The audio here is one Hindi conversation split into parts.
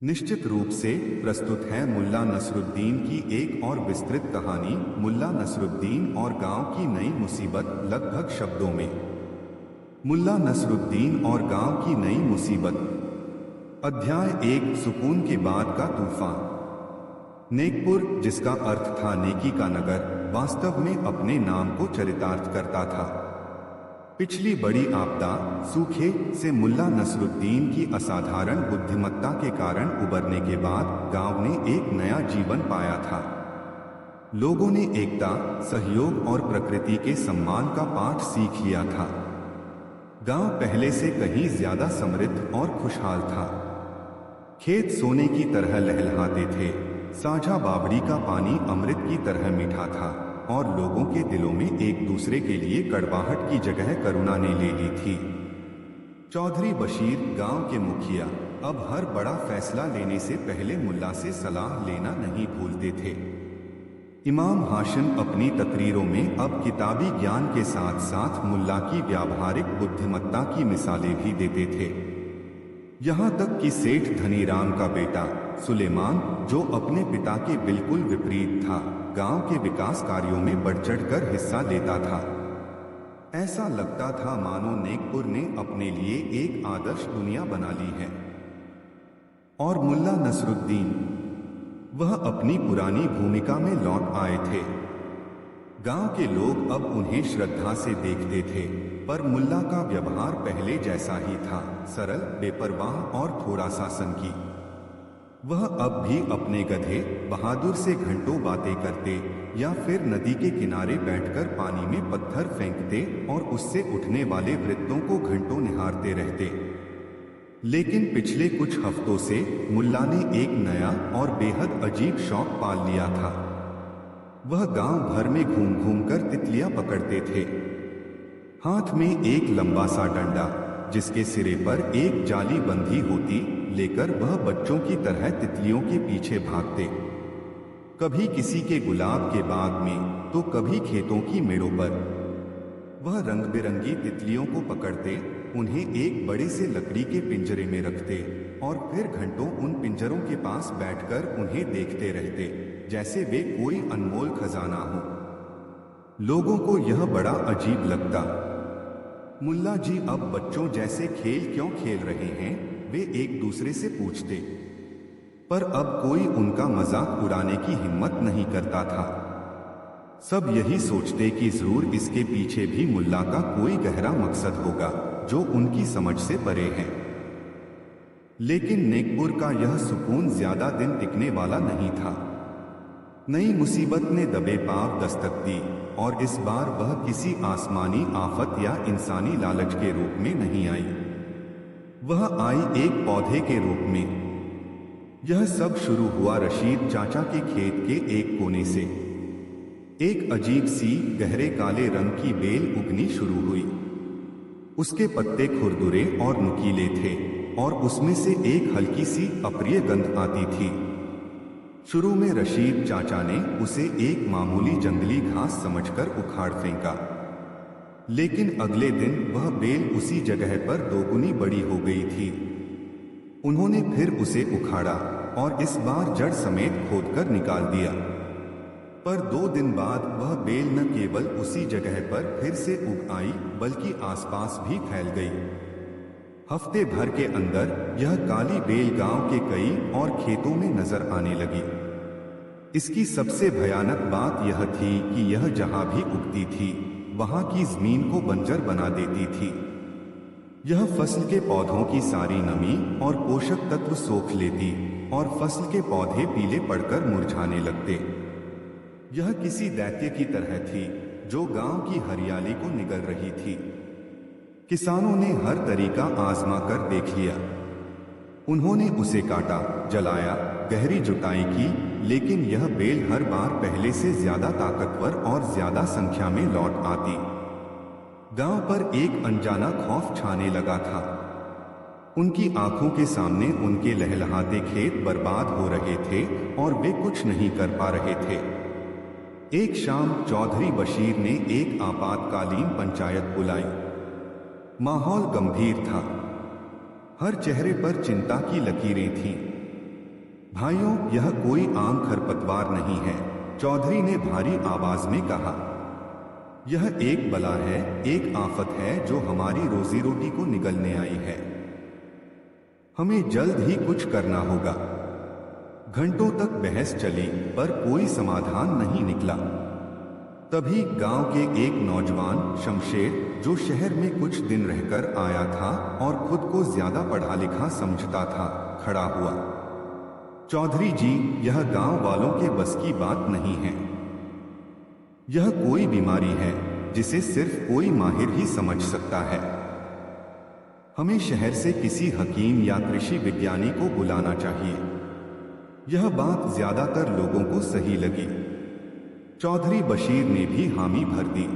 निश्चित रूप से प्रस्तुत है मुल्ला नसरुद्दीन की एक और विस्तृत कहानी, मुल्ला नसरुद्दीन और गांव की नई मुसीबत। लगभग शब्दों में, मुल्ला नसरुद्दीन और गांव की नई मुसीबत। अध्याय 1, सुकून के बाद का तूफान। नेकपुर, जिसका अर्थ था नेकी का नगर, वास्तव में अपने नाम को चरितार्थ करता था। पिछली बड़ी आपदा, सूखे से मुल्ला नसरुद्दीन की असाधारण बुद्धिमत्ता के कारण उबरने के बाद गांव ने एक नया जीवन पाया था। लोगों ने एकता, सहयोग और प्रकृति के सम्मान का पाठ सीख लिया था। गांव पहले से कहीं ज्यादा समृद्ध और खुशहाल था। खेत सोने की तरह लहलहाते थे, साझा बावड़ी का पानी अमृत की तरह मीठा था और लोगों के दिलों में एक दूसरे के लिए कड़वाहट की जगह करुणा ने ले ली थी। चौधरी बशीर, गांव के मुखिया, अब हर बड़ा फैसला लेने से पहले मुल्ला से सलाह लेना नहीं भूलते थे। इमाम हाशिम अपनी तकरीरों में अब किताबी ज्ञान के साथ साथ मुल्ला की व्यावहारिक बुद्धिमत्ता की मिसालें भी देते थे। यहाँ तक कि सेठ धनीराम का बेटा सुलेमान, जो अपने पिता के बिल्कुल विपरीत था, गांव के विकास कार्यों में बढ़ चढ़कर हिस्सा लेता था। ऐसा लगता था मानो नेकपुर ने अपने लिए एक आदर्श दुनिया बना ली है। और मुल्ला नसरुद्दीन, वह अपनी पुरानी भूमिका में लौट आए थे। गांव के लोग अब उन्हें श्रद्धा से देखते थे, पर मुल्ला का व्यवहार पहले जैसा ही था, सरल, बेपरवाह और थोड़ा सा सनकी। वह अब भी अपने गधे बहादुर से घंटों बातें करते या फिर नदी के किनारे बैठकर पानी में पत्थर फेंकते और उससे उठने वाले वृत्तों को घंटों निहारते रहते। लेकिन पिछले कुछ हफ्तों से मुल्ला ने एक नया और बेहद अजीब शौक पाल लिया था। वह गांव भर में घूम घूम कर तितलियां पकड़ते थे। हाथ में एक लंबा सा डंडा, जिसके सिरे पर एक जाली बंधी होती, लेकर वह बच्चों की तरह तितलियों के पीछे भागते। कभी किसी के गुलाब के बाग में, तो कभी खेतों की मेड़ों पर। वह रंग बिरंगी तितलियों को पकड़ते, उन्हें एक बड़े से लकड़ी के पिंजरे में रखते और फिर घंटों उन पिंजरों के पास बैठकर उन्हें देखते रहते, जैसे वे कोई अनमोल खजाना हो। लोगों को यह बड़ा अजीब लगता। मुल्ला जी अब बच्चों जैसे खेल क्यों खेल रहे हैं, वे एक दूसरे से पूछते। पर अब कोई उनका मजाक उड़ाने की हिम्मत नहीं करता था। सब यही सोचते कि जरूर इसके पीछे भी मुल्ला का कोई गहरा मकसद होगा, जो उनकी समझ से परे है। लेकिन नेकपुर का यह सुकून ज्यादा दिन टिकने वाला नहीं था। नई मुसीबत ने दबे पांव दस्तक दी, और इस बार वह किसी आसमानी आफत या इंसानी लालच के रूप में नहीं आई। वह आई एक पौधे के रूप में। यह सब शुरू हुआ रशीद चाचा के खेत के एक कोने से। एक अजीब सी गहरे काले रंग की बेल उगनी शुरू हुई। उसके पत्ते खुरदुरे और नुकीले थे और उसमें से एक हल्की सी अप्रिय गंध आती थी। शुरू में रशीद चाचा ने उसे एक मामूली जंगली घास समझकर उखाड़ फेंका, लेकिन अगले दिन वह बेल उसी जगह पर दोगुनी बड़ी हो गई थी। उन्होंने फिर उसे उखाड़ा और इस बार जड़ समेत खोदकर निकाल दिया। पर 2 दिन बाद वह बेल न केवल उसी जगह पर फिर से उग आई, बल्कि आसपास भी फैल गई। हफ्ते भर के अंदर यह काली बेल गांव के कई और खेतों में नजर आने लगी। इसकी सबसे भयानक बात यह थी कि यह जहां भी उगती थी, वहां की जमीन को बंजर बना देती थी। यह फसल के पौधों की सारी नमी और पोषक तत्व सोख लेती और फसल के पौधे पीले पड़कर मुरझाने लगते। यह किसी दैत्य की तरह थी, जो गांव की हरियाली को निगल रही थी। किसानों ने हर तरीका आजमा कर देख लिया। उन्होंने उसे काटा, जलाया, गहरी जुताई की, लेकिन यह बेल हर बार पहले से ज्यादा ताकतवर और ज्यादा संख्या में लौट आती। गांव पर एक अनजाना खौफ छाने लगा था। उनकी आंखों के सामने उनके लहलहाते खेत बर्बाद हो रहे थे और वे कुछ नहीं कर पा रहे थे। एक शाम चौधरी बशीर ने एक आपातकालीन पंचायत बुलाई। माहौल गंभीर था। हर चेहरे पर चिंता की लकीरें थीं। भाइयों, यह कोई आम खरपतवार नहीं है, चौधरी ने भारी आवाज में कहा। यह एक बला है, एक आफत है जो हमारी रोजी रोटी को निगलने आई है। हमें जल्द ही कुछ करना होगा। घंटों तक बहस चली पर कोई समाधान नहीं निकला। तभी गांव के एक नौजवान शमशेर, जो शहर में कुछ दिन रहकर आया था और खुद को ज्यादा पढ़ा लिखा समझता था, खड़ा हुआ। चौधरी जी, यह गांव वालों के बस की बात नहीं है। यह कोई बीमारी है जिसे सिर्फ कोई माहिर ही समझ सकता है। हमें शहर से किसी हकीम या कृषि विज्ञानी को बुलाना चाहिए। यह बात ज्यादातर लोगों को सही लगी। चौधरी बशीर ने भी हामी भर दी।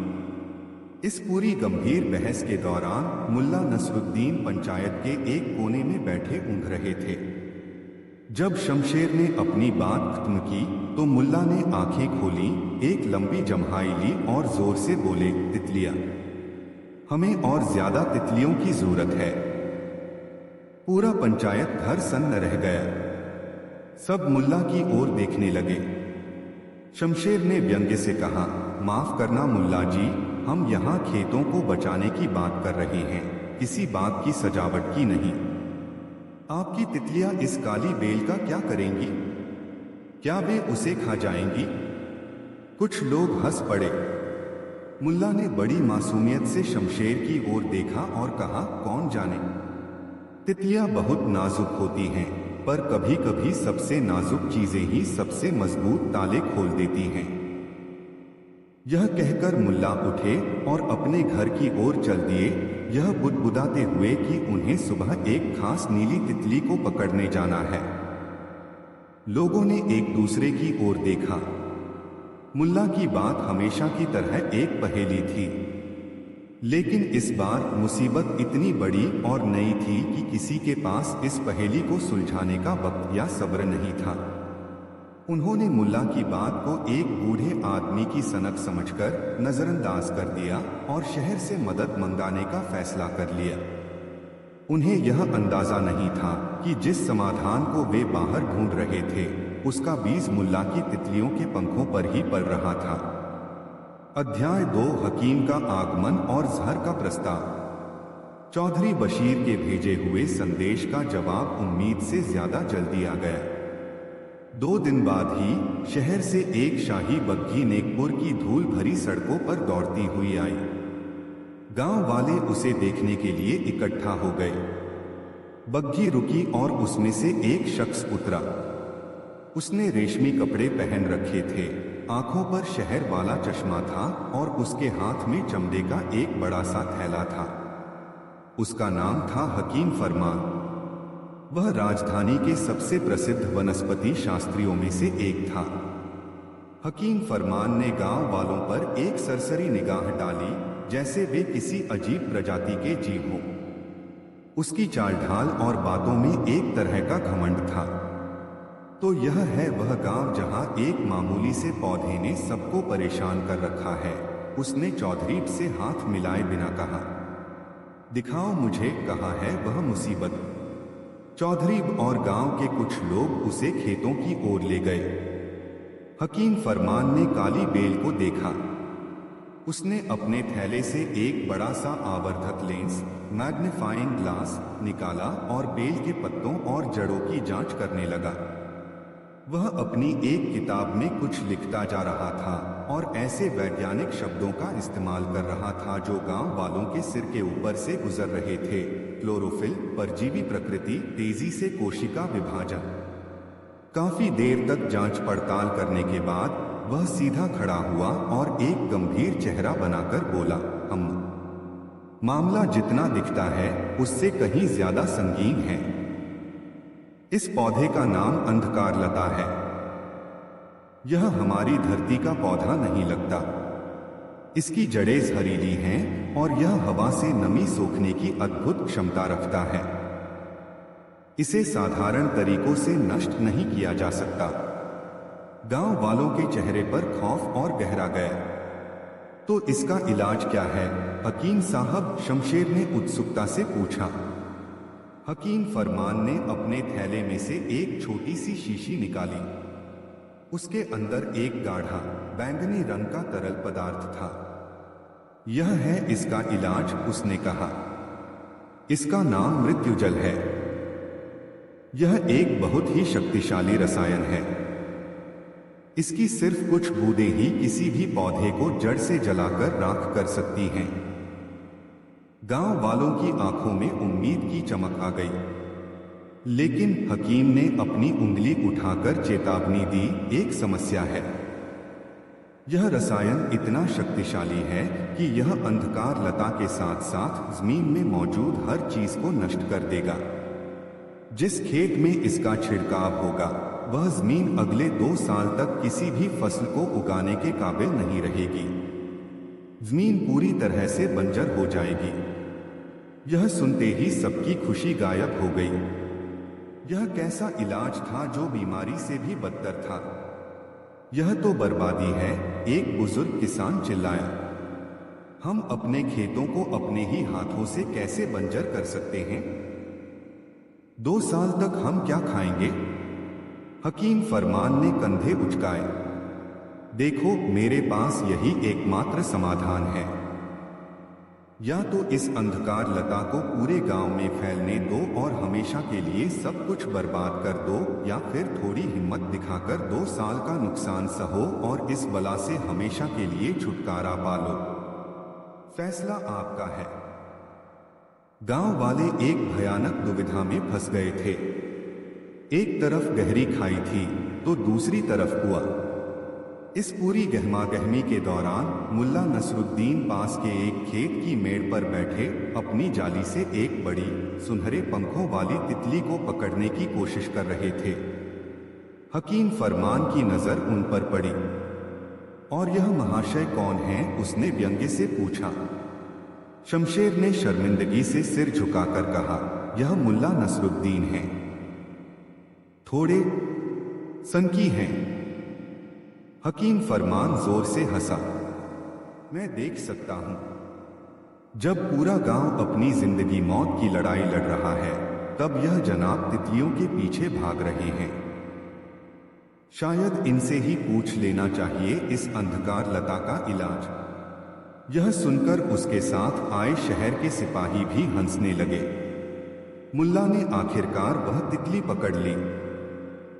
इस पूरी गंभीर बहस के दौरान मुल्ला नसरुद्दीन पंचायत के एक कोने में बैठे ऊँघ रहे थे। जब शमशेर ने अपनी बात खत्म की तो मुल्ला ने आंखें खोली, एक लंबी जम्हाई ली और जोर से बोले, तितलियां, हमें और ज्यादा तितलियों की जरूरत है। पूरा पंचायत घर सन्न रह गया। सब मुल्ला की ओर देखने लगे। शमशेर ने व्यंग्य से कहा, माफ करना मुल्ला जी, हम यहाँ खेतों को बचाने की बात कर रहे हैं, किसी बात की सजावट की नहीं। आपकी तितलियां इस काली बेल का क्या करेंगी? क्या वे उसे खा जाएंगी? कुछ लोग हंस पड़े। मुल्ला ने बड़ी मासूमियत से शमशेर की ओर देखा और कहा, कौन जाने, तितलियां बहुत नाजुक होती हैं, पर कभी कभी सबसे नाजुक चीजें ही सबसे मजबूत ताले खोल देती हैं। यह कहकर मुल्ला उठे और अपने घर की ओर चल दिए, यह बुदबुदाते हुए कि उन्हें सुबह एक खास नीली तितली को पकड़ने जाना है। लोगों ने एक दूसरे की ओर देखा। मुल्ला की बात हमेशा की तरह एक पहेली थी, लेकिन इस बार मुसीबत इतनी बड़ी और नई थी कि किसी के पास इस पहेली को सुलझाने का वक्त या सब्र नहीं था। उन्होंने मुल्ला की बात को एक बूढ़े आदमी की सनक समझकर नजरअंदाज कर दिया और शहर से मदद मंगाने का फैसला कर लिया। उन्हें यह अंदाजा नहीं था कि जिस समाधान को वे बाहर ढूंढ रहे थे, उसका बीज मुल्ला की तितलियों के पंखों पर ही पल रहा था। अध्याय 2, हकीम का आगमन और जहर का प्रस्ताव। चौधरी बशीर के भेजे हुए संदेश का जवाब उम्मीद से ज्यादा जल्दी आ गया। 2 दिन बाद ही शहर से एक शाही बग्घी नेकपुर की धूल भरी सड़कों पर दौड़ती हुई आई। गांव वाले उसे देखने के लिए इकट्ठा हो गए। बग्घी रुकी और उसमें से एक शख्स उतरा। उसने रेशमी कपड़े पहन रखे थे, आंखों पर शहर वाला चश्मा था और उसके हाथ में चमड़े का एक बड़ा सा थैला था। उसका नाम था हकीम फरमान। वह राजधानी के सबसे प्रसिद्ध वनस्पति शास्त्रियों में से एक था। हकीम फरमान ने गांव वालों पर एक सरसरी निगाह डाली, जैसे वे किसी अजीब प्रजाति के जीव हों। उसकी चाल ढाल और बातों में एक तरह का घमंड था। तो यह है वह गांव जहां एक मामूली से पौधे ने सबको परेशान कर रखा है, उसने चौधरी से हाथ मिलाए बिना कहा। दिखाओ मुझे कहाँ है वह मुसीबत। चौधरी और गांव के कुछ लोग उसे खेतों की ओर ले गए। हकीम फरमान ने काली बेल को देखा। उसने अपने थैले से एक बड़ा सा आवर्धक लेंस, मैग्नीफाइंग ग्लास निकाला और बेल के पत्तों और जड़ों की जांच करने लगा। वह अपनी एक किताब में कुछ लिखता जा रहा था और ऐसे वैज्ञानिक शब्दों का इस्तेमाल कर रहा था जो गांव वालों के सिर के ऊपर से गुजर रहे थे। क्लोरोफिल, परजीवी प्रकृति, तेजी से कोशिका विभाजन। काफी देर तक जांच पड़ताल करने के बाद वह सीधा खड़ा हुआ और एक गंभीर चेहरा बनाकर बोला, हम मामला जितना दिखता है उससे कहीं ज्यादा संगीन है। इस पौधे का नाम अंधकार लता है। यह हमारी धरती का पौधा नहीं लगता। इसकी जड़ें जहरीली हैं और यह हवा से नमी सोखने की अद्भुत क्षमता रखता है। इसे साधारण तरीकों से नष्ट नहीं किया जा सकता। गांव वालों के चेहरे पर खौफ और गहरा गया। तो इसका इलाज क्या है? हकीम साहब, शमशेर ने उत्सुकता से पूछा। हकीम फरमान ने अपने थैले में से एक छोटी सी शीशी निकाली। उसके अंदर एक गाढ़ा बैंगनी रंग का तरल पदार्थ था। यह है इसका इलाज, उसने कहा। इसका नाम मृत्युजल है। यह एक बहुत ही शक्तिशाली रसायन है। इसकी सिर्फ कुछ बूंदें ही किसी भी पौधे को जड़ से जलाकर राख कर सकती हैं। गांव वालों की आंखों में उम्मीद की चमक आ गई। लेकिन हकीम ने अपनी उंगली उठाकर चेतावनी दी, एक समस्या है। यह रसायन इतना शक्तिशाली है कि यह अंधकार लता के साथ साथ जमीन में मौजूद हर चीज को नष्ट कर देगा। जिस खेत में इसका छिड़काव होगा वह जमीन अगले 2 साल तक किसी भी फसल को उगाने के काबिल नहीं रहेगी। जमीन पूरी तरह से बंजर हो जाएगी। यह सुनते ही सबकी खुशी गायब हो गई। यह कैसा इलाज था जो बीमारी से भी बदतर था। यह तो बर्बादी है, एक बुजुर्ग किसान चिल्लाया। हम अपने खेतों को अपने ही हाथों से कैसे बंजर कर सकते हैं? 2 साल तक हम क्या खाएंगे? हकीम फरमान ने कंधे उचकाए। देखो, मेरे पास यही एकमात्र समाधान है। या तो इस अंधकार लता को पूरे गांव में फैलने दो और हमेशा के लिए सब कुछ बर्बाद कर दो, या फिर थोड़ी हिम्मत दिखाकर 2 साल का नुकसान सहो और इस बला से हमेशा के लिए छुटकारा पालो। फैसला आपका है। गांव वाले एक भयानक दुविधा में फंस गए थे। एक तरफ गहरी खाई थी तो दूसरी तरफ कुआं। इस पूरी गहमागहमी के दौरान मुल्ला नसरुद्दीन पास के एक खेत की मेड़ पर बैठे अपनी जाली से एक बड़ी सुनहरे पंखों वाली तितली को पकड़ने की कोशिश कर रहे थे। हकीम फरमान की नजर उन पर पड़ी। और यह महाशय कौन है? उसने व्यंग्य से पूछा। शमशेर ने शर्मिंदगी से सिर झुकाकर कहा, यह मुल्ला नसरुद्दीन है। थोड़े सनकी हैं। हकीम फरमान जोर से हंसा। मैं देख सकता हूं। जब पूरा गांव अपनी जिंदगी मौत की लड़ाई लड़ रहा है तब यह जनाब तितलियों के पीछे भाग रहे हैं। शायद इनसे ही पूछ लेना चाहिए इस अंधकार लता का इलाज। यह सुनकर उसके साथ आए शहर के सिपाही भी हंसने लगे। मुल्ला ने आखिरकार वह तितली पकड़ ली।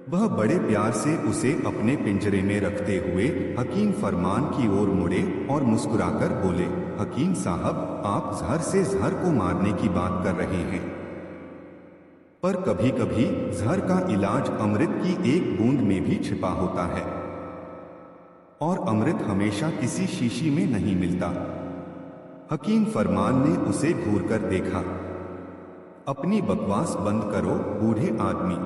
वह बड़े प्यार से उसे अपने पिंजरे में रखते हुए हकीम फरमान की ओर मुड़े और मुस्कुराकर बोले, हकीम साहब, आप जहर से जहर को मारने की बात कर रहे हैं, पर कभी कभी जहर का इलाज अमृत की एक बूंद में भी छिपा होता है। और अमृत हमेशा किसी शीशी में नहीं मिलता। हकीम फरमान ने उसे घूर कर देखा। अपनी बकवास बंद करो बूढ़े आदमी।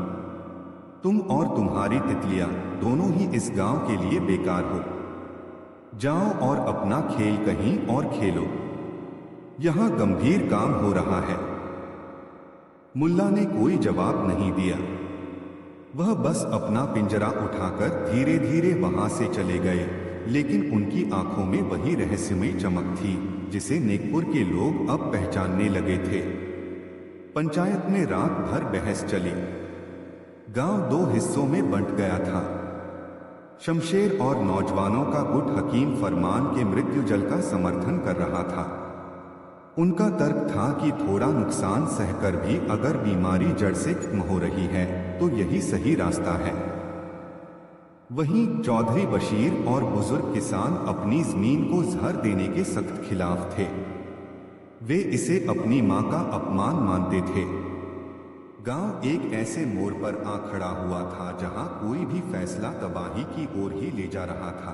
तुम और तुम्हारी तितलियां दोनों ही इस गांव के लिए बेकार हो। जाओ और अपना खेल कहीं और खेलो। यहां गंभीर काम हो रहा है। मुल्ला ने कोई जवाब नहीं दिया। वह बस अपना पिंजरा उठाकर धीरे धीरे वहां से चले गए, लेकिन उनकी आंखों में वही रहस्यमय चमक थी जिसे नेकपुर के लोग अब पहचानने लगे थे। पंचायत में रात भर बहस चली। गांव 2 हिस्सों में बंट गया था। शमशेर और नौजवानों का गुट हकीम फरमान के मृत्युजल का समर्थन कर रहा था। उनका तर्क था कि थोड़ा नुकसान सहकर भी अगर बीमारी जड़ से खत्म हो रही है तो यही सही रास्ता है। वहीं चौधरी बशीर और बुजुर्ग किसान अपनी जमीन को जहर देने के सख्त खिलाफ थे। वे इसे अपनी मां का अपमान मानते थे। गांव एक ऐसे मोड़ पर आ खड़ा हुआ था जहां कोई भी फैसला तबाही की ओर ही ले जा रहा था।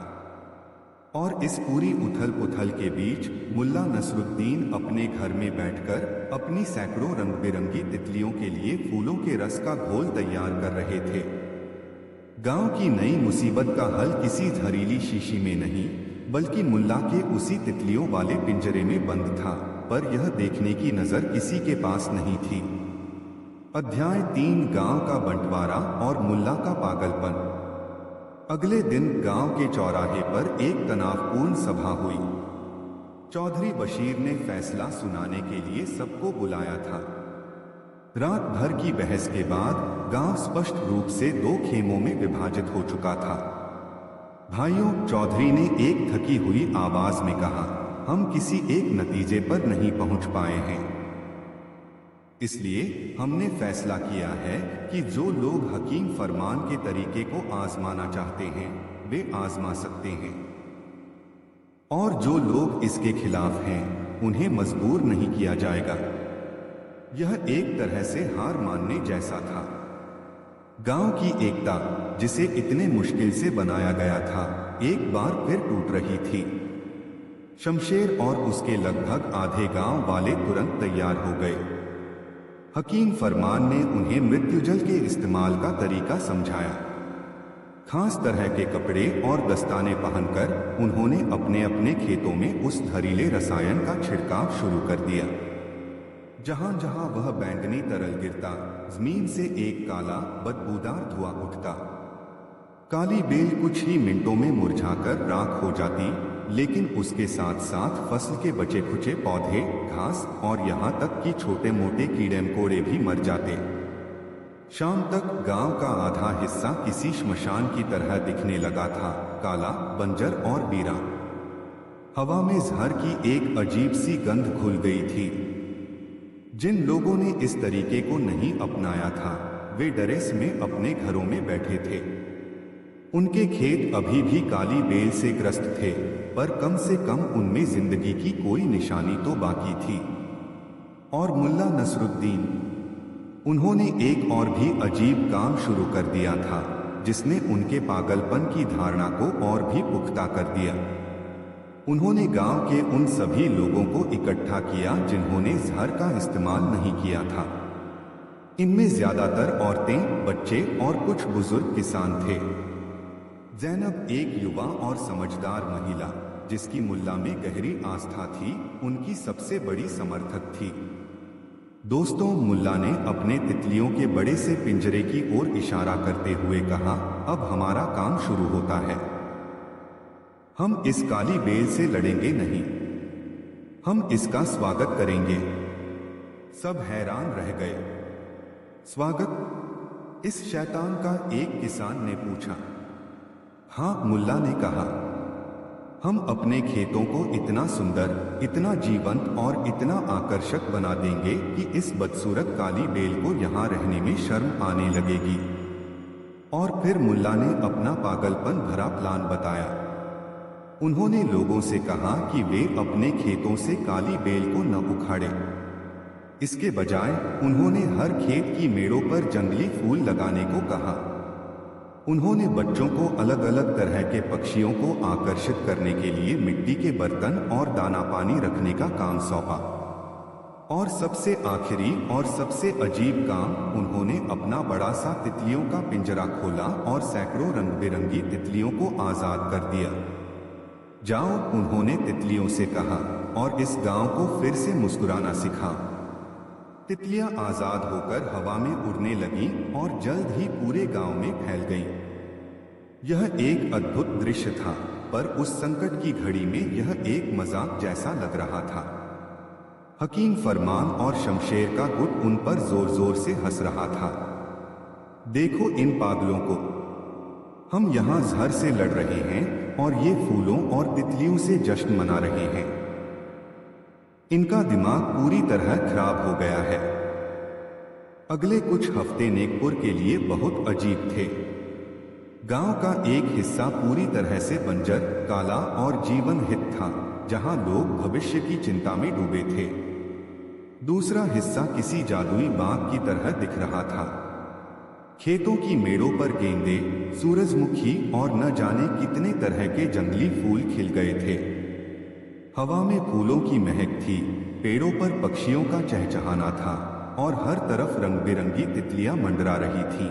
और इस पूरी उथल पुथल के बीच मुल्ला नसरुद्दीन अपने घर में बैठकर अपनी सैकड़ों रंग बिरंगी तितलियों के लिए फूलों के रस का घोल तैयार कर रहे थे। गांव की नई मुसीबत का हल किसी जहरीली शीशी में नहीं बल्कि मुल्ला के उसी तितलियों वाले पिंजरे में बंद था, पर यह देखने की नजर किसी के पास नहीं थी। अध्याय 3 गांव का बंटवारा और मुल्ला का पागलपन। अगले दिन गांव के चौराहे पर एक तनावपूर्ण सभा हुई। चौधरी बशीर ने फैसला सुनाने के लिए सबको बुलाया था। रात भर की बहस के बाद गांव स्पष्ट रूप से दो खेमों में विभाजित हो चुका था। भाइयों, चौधरी ने एक थकी हुई आवाज में कहा, हम किसी एक नतीजे पर नहीं पहुंच पाए हैं, इसलिए हमने फैसला किया है कि जो लोग हकीम फरमान के तरीके को आजमाना चाहते हैं वे आजमा सकते हैं, और जो लोग इसके खिलाफ हैं उन्हें मजबूर नहीं किया जाएगा। यह एक तरह से हार मानने जैसा था। गांव की एकता, जिसे इतने मुश्किल से बनाया गया था, एक बार फिर टूट रही थी। शमशेर और उसके लगभग आधे गांव वाले तुरंत तैयार हो गए। हकीम फरमान ने उन्हें मृत्युजल के इस्तेमाल का तरीका समझाया। खास तरह के कपड़े और दस्ताने पहनकर उन्होंने अपने अपने खेतों में उस जहरीले रसायन का छिड़काव शुरू कर दिया। जहां जहां वह बैंगनी तरल गिरता, जमीन से एक काला बदबूदार धुआं उठता। काली बेल कुछ ही मिनटों में मुरझाकर राख हो जाती, लेकिन उसके साथ साथ फसल के बचे खुचे पौधे, घास और यहाँ तक कि छोटे मोटे कीड़े मकोड़े भी मर जाते। शाम तक गांव का आधा हिस्सा किसी श्मशान की तरह दिखने लगा था, काला, बंजर और वीरा। हवा में जहर की एक अजीब सी गंध घुल गई थी। जिन लोगों ने इस तरीके को नहीं अपनाया था वे डरेस में अपने घरों में बैठे थे। उनके खेत अभी भी काली बेल से ग्रस्त थे, पर कम से कम उनमें जिंदगी की कोई निशानी तो बाकी थी। और मुल्ला नसरुद्दीन, उन्होंने एक और भी अजीब काम शुरू कर दिया था जिसने उनके पागलपन की धारणा को और भी पुख्ता कर दिया। उन्होंने गांव के उन सभी लोगों को इकट्ठा किया जिन्होंने जहर का इस्तेमाल नहीं किया था। इनमें ज्यादातर औरतें, बच्चे और कुछ बुजुर्ग किसान थे। जैनब एक युवा और समझदार महिला जिसकी मुल्ला में गहरी आस्था थी, उनकी सबसे बड़ी समर्थक थी। दोस्तों, मुल्ला ने अपने तितलियों के बड़े से पिंजरे की ओर इशारा करते हुए कहा, अब हमारा काम शुरू होता है। हम इस काली बेल से लड़ेंगे नहीं, हम इसका स्वागत करेंगे। सब हैरान रह गए। स्वागत? इस शैतान का एक किसान ने पूछा। हाँ, मुल्ला ने कहा, हम अपने खेतों को इतना सुंदर, इतना जीवंत और इतना आकर्षक बना देंगे कि इस बदसूरत काली बेल को यहाँ रहने में शर्म आने लगेगी। और फिर मुल्ला ने अपना पागलपन भरा प्लान बताया। उन्होंने लोगों से कहा कि वे अपने खेतों से काली बेल को न उखाड़ें। इसके बजाय उन्होंने हर खेत की मेड़ों पर जंगली फूल लगाने को कहा। उन्होंने बच्चों को अलग अलग तरह के पक्षियों को आकर्षित करने के लिए मिट्टी के बर्तन और दाना पानी रखने का काम सौंपा। और सबसे आखिरी और सबसे अजीब काम, उन्होंने अपना बड़ा सा तितलियों का पिंजरा खोला और सैकड़ों रंग बिरंगी तितलियों को आजाद कर दिया। जाओ, उन्होंने तितलियों से कहा, और इस गांव को फिर से मुस्कुराना सिखाओ। तितलियां आजाद होकर हवा में उड़ने लगीं और जल्द ही पूरे गांव में फैल गईं। यह एक अद्भुत दृश्य था, पर उस संकट की घड़ी में यह एक मजाक जैसा लग रहा था। हकीम फरमान और शमशेर का गुट उन पर जोर जोर से हंस रहा था। देखो इन पागलों को, हम यहाँ जहर से लड़ रहे हैं और ये फूलों और तितलियों से जश्न मना रहे हैं। इनका दिमाग पूरी तरह खराब हो गया है। अगले कुछ हफ्ते नेकपुर के लिए बहुत अजीब थे। गांव का एक हिस्सा पूरी तरह से बंजर, काला और जीवनहीन था, जहां लोग भविष्य की चिंता में डूबे थे। दूसरा हिस्सा किसी जादुई बाग की तरह दिख रहा था। खेतों की मेड़ों पर गेंदे, सूरजमुखी और न जाने कितने तरह के जंगली फूल खिल गए थे। हवा में फूलों की महक थी, पेड़ों पर पक्षियों का चहचहाना था और हर तरफ रंग बिरंगी तितलियां मंडरा रही थीं।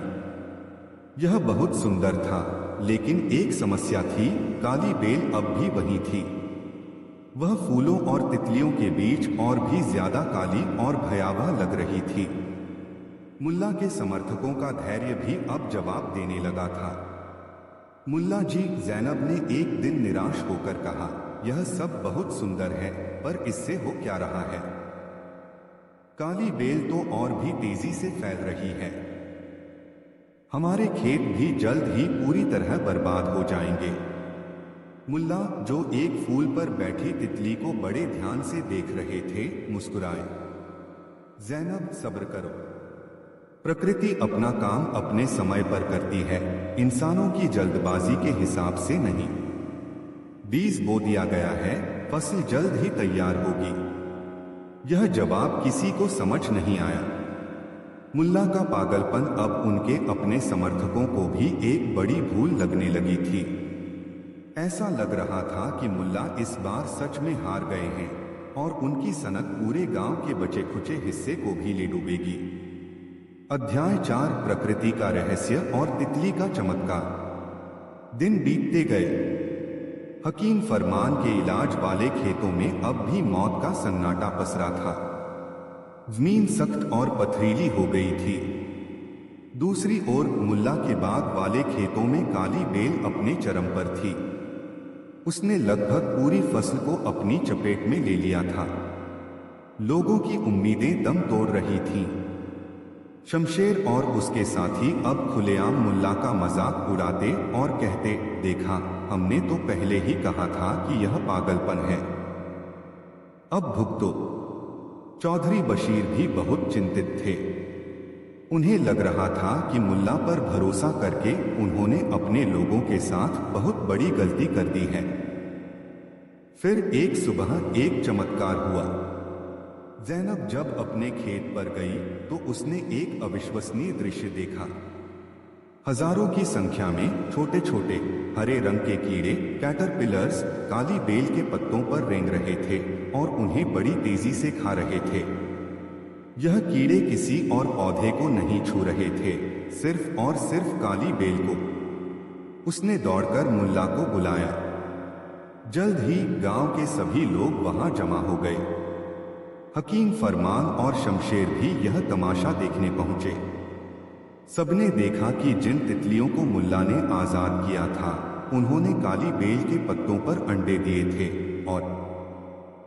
यह बहुत सुंदर था, लेकिन एक समस्या थी, काली बेल अब भी वही थी। वह फूलों और तितलियों के बीच और भी ज्यादा काली और भयावह लग रही थी। मुल्ला के समर्थकों का धैर्य भी अब जवाब देने लगा था। मुल्ला जी, जैनब ने एक दिन निराश होकर कहा, यह सब बहुत सुंदर है, पर इससे हो क्या रहा है? काली बेल तो और भी तेजी से फैल रही है। हमारे खेत भी जल्द ही पूरी तरह बर्बाद हो जाएंगे। मुल्ला, जो एक फूल पर बैठी तितली को बड़े ध्यान से देख रहे थे, मुस्कुराए। ज़ैनब, सब्र करो। प्रकृति अपना काम अपने समय पर करती है, इंसानों की जल्दबाजी के हिसाब से नहीं। बीज बो दिया गया है, फसल जल्द ही तैयार होगी। यह जवाब किसी को समझ नहीं आया। मुल्ला का पागलपन अब उनके अपने समर्थकों को भी एक बड़ी भूल लगने लगी थी। ऐसा लग रहा था कि मुल्ला इस बार सच में हार गए हैं और उनकी सनक पूरे गांव के बचे खुचे हिस्से को भी ले डूबेगी। अध्याय 4, प्रकृति का रहस्य और तितली का चमत्कार। दिन बीतते गए। हकीम फरमान के इलाज वाले खेतों में अब भी मौत का सन्नाटा पसरा था। जमीन सख्त और पथरीली हो गई थी। दूसरी ओर मुल्ला के बाग वाले खेतों में काली बेल अपने चरम पर थी। उसने लगभग पूरी फसल को अपनी चपेट में ले लिया था। लोगों की उम्मीदें दम तोड़ रही थीं। शमशेर और उसके साथी अब खुलेआम मुल्ला का मजाक उड़ाते और कहते, देखा, हमने तो पहले ही कहा था कि यह पागलपन है, अब भुगतो। चौधरी बशीर भी बहुत चिंतित थे। उन्हें लग रहा था कि मुल्ला पर भरोसा करके उन्होंने अपने लोगों के साथ बहुत बड़ी गलती कर दी है। फिर एक सुबह एक चमत्कार हुआ। ज़ैनब जब अपने खेत पर गई तो उसने एक अविश्वसनीय दृश्य देखा। हजारों की संख्या में छोटे छोटे हरे रंग के कीड़े, कैटरपिलर्स, काली बेल के पत्तों पर रेंग रहे थे और उन्हें बड़ी तेजी से खा रहे थे। यह कीड़े किसी और पौधे को नहीं छू रहे थे, सिर्फ और सिर्फ काली बेल को। उसने दौड़कर मुल्ला को बुलाया। जल्द ही गांव के सभी लोग वहां जमा हो गए। हकीम फरमान और शमशेर भी यह तमाशा देखने पहुंचे। सबने देखा कि जिन तितलियों को मुल्ला ने आजाद किया था, उन्होंने काली बेल के पत्तों पर अंडे दिए थे और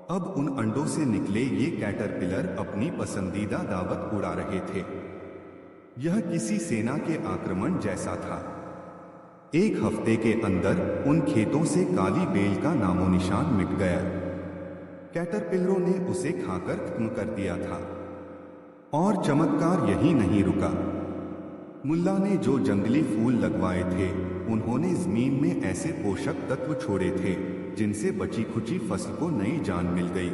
अब उन अंडों से निकले ये कैटरपिलर अपनी पसंदीदा दावत उड़ा रहे थे। यह किसी सेना के आक्रमण जैसा था। एक हफ्ते के अंदर उन खेतों से काली बेल का नामो निशान मिट गया। कैटरपिलरों ने उसे खाकर खत्म कर दिया था। और चमत्कार यही नहीं रुका। मुल्ला ने जो जंगली फूल लगवाए थे, उन्होंने जमीन में ऐसे पोषक तत्व छोड़े थे जिनसे बची खुची फसल को नई जान मिल गई।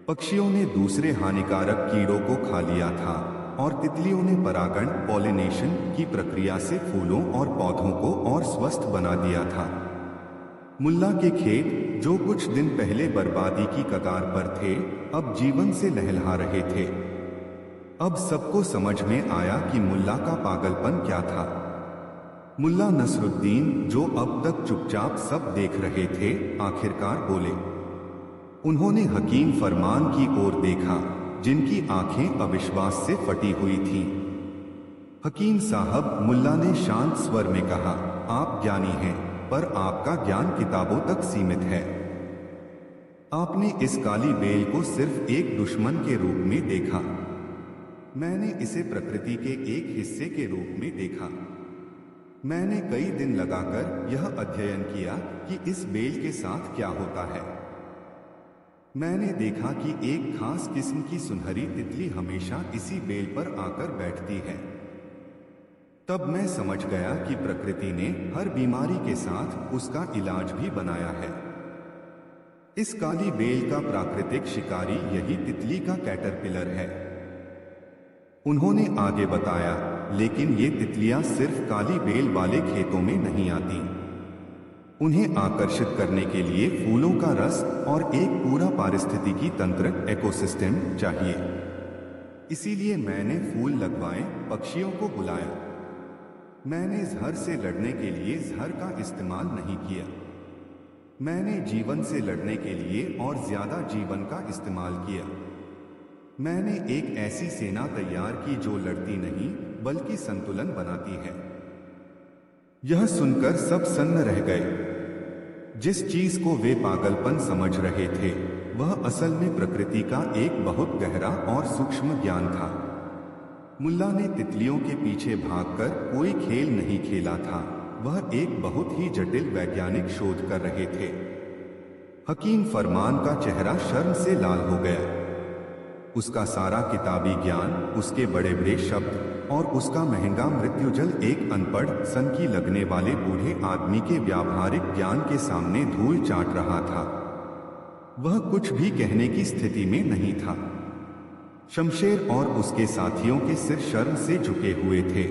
पक्षियों ने दूसरे हानिकारक कीड़ों को खा लिया था और तितलियों ने परागण पॉलिनेशन की प्रक्रिया से फूलों और पौधों को और स्वस्थ बना दिया था। मुल्ला के खेत, जो कुछ दिन पहले बर्बादी की कगार पर थे, अब जीवन से लहलहा रहे थे। अब सबको समझ में आया कि मुल्ला का पागलपन क्या था। मुल्ला नसरुद्दीन, जो अब तक चुपचाप सब देख रहे थे, आखिरकार बोले। उन्होंने हकीम फरमान की ओर देखा, जिनकी आंखें अविश्वास से फटी हुई थीं। हकीम साहब, मुल्ला ने शांत स्वर में कहा, आप ज्ञानी हैं, पर आपका ज्ञान किताबों तक सीमित है। आपने इस काली बेल को सिर्फ एक दुश्मन के रूप में देखा। मैंने इसे प्रकृति के एक हिस्से के रूप में देखा। मैंने कई दिन लगाकर यह अध्ययन किया कि इस बेल के साथ क्या होता है। मैंने देखा कि एक खास किस्म की सुनहरी तितली हमेशा इसी बेल पर आकर बैठती है। तब मैं समझ गया कि प्रकृति ने हर बीमारी के साथ उसका इलाज भी बनाया है। इस काली बेल का प्राकृतिक शिकारी यही तितली का कैटरपिलर है। उन्होंने आगे बताया, लेकिन ये तितलियां सिर्फ काली बेल वाले खेतों में नहीं आती। उन्हें आकर्षित करने के लिए फूलों का रस और एक पूरा पारिस्थितिकी तंत्र इकोसिस्टम चाहिए। इसीलिए मैंने फूल लगवाए, पक्षियों को बुलाया। मैंने जहर से लड़ने के लिए जहर का इस्तेमाल नहीं किया। मैंने जीवन से लड़ने के लिए और ज्यादा जीवन का इस्तेमाल किया। मैंने एक ऐसी सेना तैयार की जो लड़ती नहीं बल्कि संतुलन बनाती है। यह सुनकर सब सन्न रह गए। जिस चीज को वे पागलपन समझ रहे थे, वह असल में प्रकृति का एक बहुत गहरा और सूक्ष्म ज्ञान था। मुल्ला ने तितलियों के पीछे भागकर कोई खेल नहीं खेला था, वह एक बहुत ही जटिल वैज्ञानिक शोध कर रहे थे। हकीम फरमान का चेहरा शर्म से लाल हो गया। उसका सारा किताबी ज्ञान, उसके बड़े बड़े शब्द और उसका महंगा मृत्युजल एक अनपढ़ सनकी लगने वाले बूढ़े आदमी के व्यावहारिक ज्ञान के सामने धूल चाट रहा था। वह कुछ भी कहने की स्थिति में नहीं था। शमशेर और उसके साथियों के सिर शर्म से झुके हुए थे।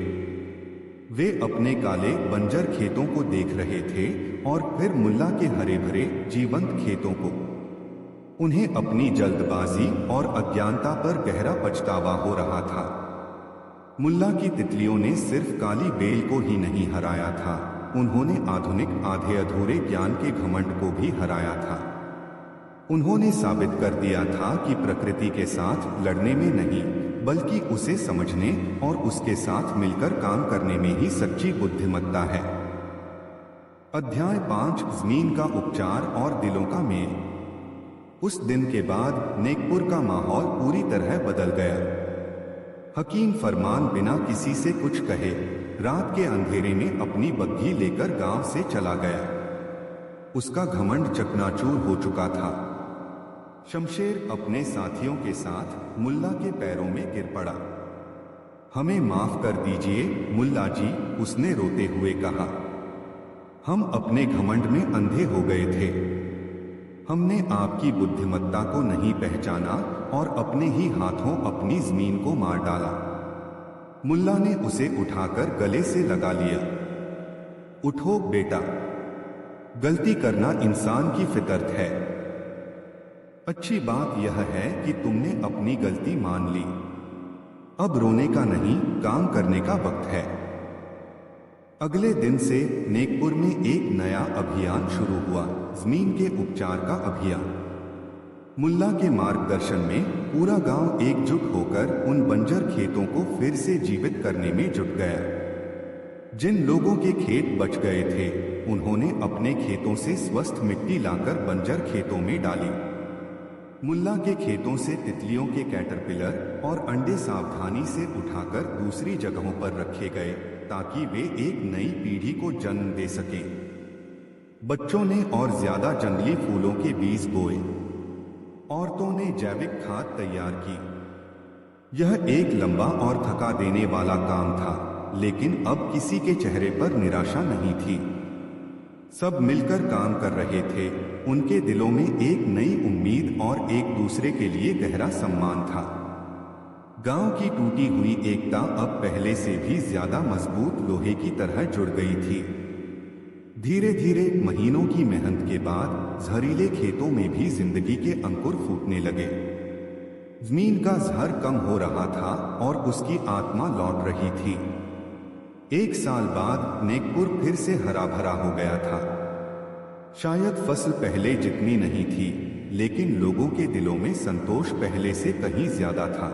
वे अपने काले बंजर खेतों को देख रहे थे और फिर मुल्ला के हरे भरे जीवंत खेतों को। उन्हें अपनी जल्दबाजी और अज्ञानता पर गहरा पछतावा हो रहा था। मुल्ला की तितलियों ने सिर्फ काली बेल को ही नहीं हराया था, उन्होंने आधुनिक आधे अधूरे ज्ञान के घमंड को भी हराया था। उन्होंने साबित कर दिया था कि प्रकृति के साथ लड़ने में नहीं, बल्कि उसे समझने और उसके साथ मिलकर काम करने में ही सच्ची बुद्धिमत्ता है। अध्याय 5, जमीन का उपचार और दिलों का मेल। उस दिन के बाद नेकपुर का माहौल पूरी तरह बदल गया। हकीम फरमान बिना किसी से कुछ कहे रात के अंधेरे में अपनी बग्घी लेकर गांव से चला गया। उसका घमंड चकनाचूर हो चुका था। शमशेर अपने साथियों के साथ मुल्ला के पैरों में गिर पड़ा। हमें माफ कर दीजिए मुल्ला जी, उसने रोते हुए कहा। हम अपने घमंड में अंधे हो गए थे। हमने आपकी बुद्धिमत्ता को नहीं पहचाना और अपने ही हाथों अपनी जमीन को मार डाला। मुल्ला ने उसे उठाकर गले से लगा लिया। उठो बेटा, गलती करना इंसान की फितरत है। अच्छी बात यह है कि तुमने अपनी गलती मान ली। अब रोने का नहीं, काम करने का वक्त है। अगले दिन से नेकपुर में एक नया अभियान शुरू हुआ, जमीन के उपचार का अभियान। मुल्ला के मार्गदर्शन में पूरा गांव एकजुट होकर उन बंजर खेतों को फिर से जीवित करने में जुट गया। जिन लोगों के खेत बच गए थे, उन्होंने अपने खेतों से स्वस्थ मिट्टी लाकर बंजर खेतों में डाली। मुल्ला के खेतों से तितलियों के कैटरपिलर और अंडे सावधानी से उठाकर दूसरी जगहों पर रखे गए ताकि वे एक नई पीढ़ी को जन्म दे सकें। बच्चों ने और ज्यादा जंगली फूलों के बीज बोए। औरतों ने जैविक खाद तैयार की। यह एक लंबा और थका देने वाला काम था, लेकिन अब किसी के चेहरे पर निराशा नहीं थी। सब मिलकर काम कर रहे थे। उनके दिलों में एक नई उम्मीद और एक दूसरे के लिए गहरा सम्मान था। गांव की टूटी हुई एकता अब पहले से भी ज्यादा मजबूत लोहे की तरह जुड़ गई थी। धीरे धीरे महीनों की मेहनत के बाद जहरीले खेतों में भी जिंदगी के अंकुर फूटने लगे। जमीन का जहर कम हो रहा था और उसकी आत्मा लौट रही थी। एक साल बाद नेकपुर फिर से हरा भरा हो गया था। शायद फसल पहले जितनी नहीं थी, लेकिन लोगों के दिलों में संतोष पहले से कहीं ज्यादा था।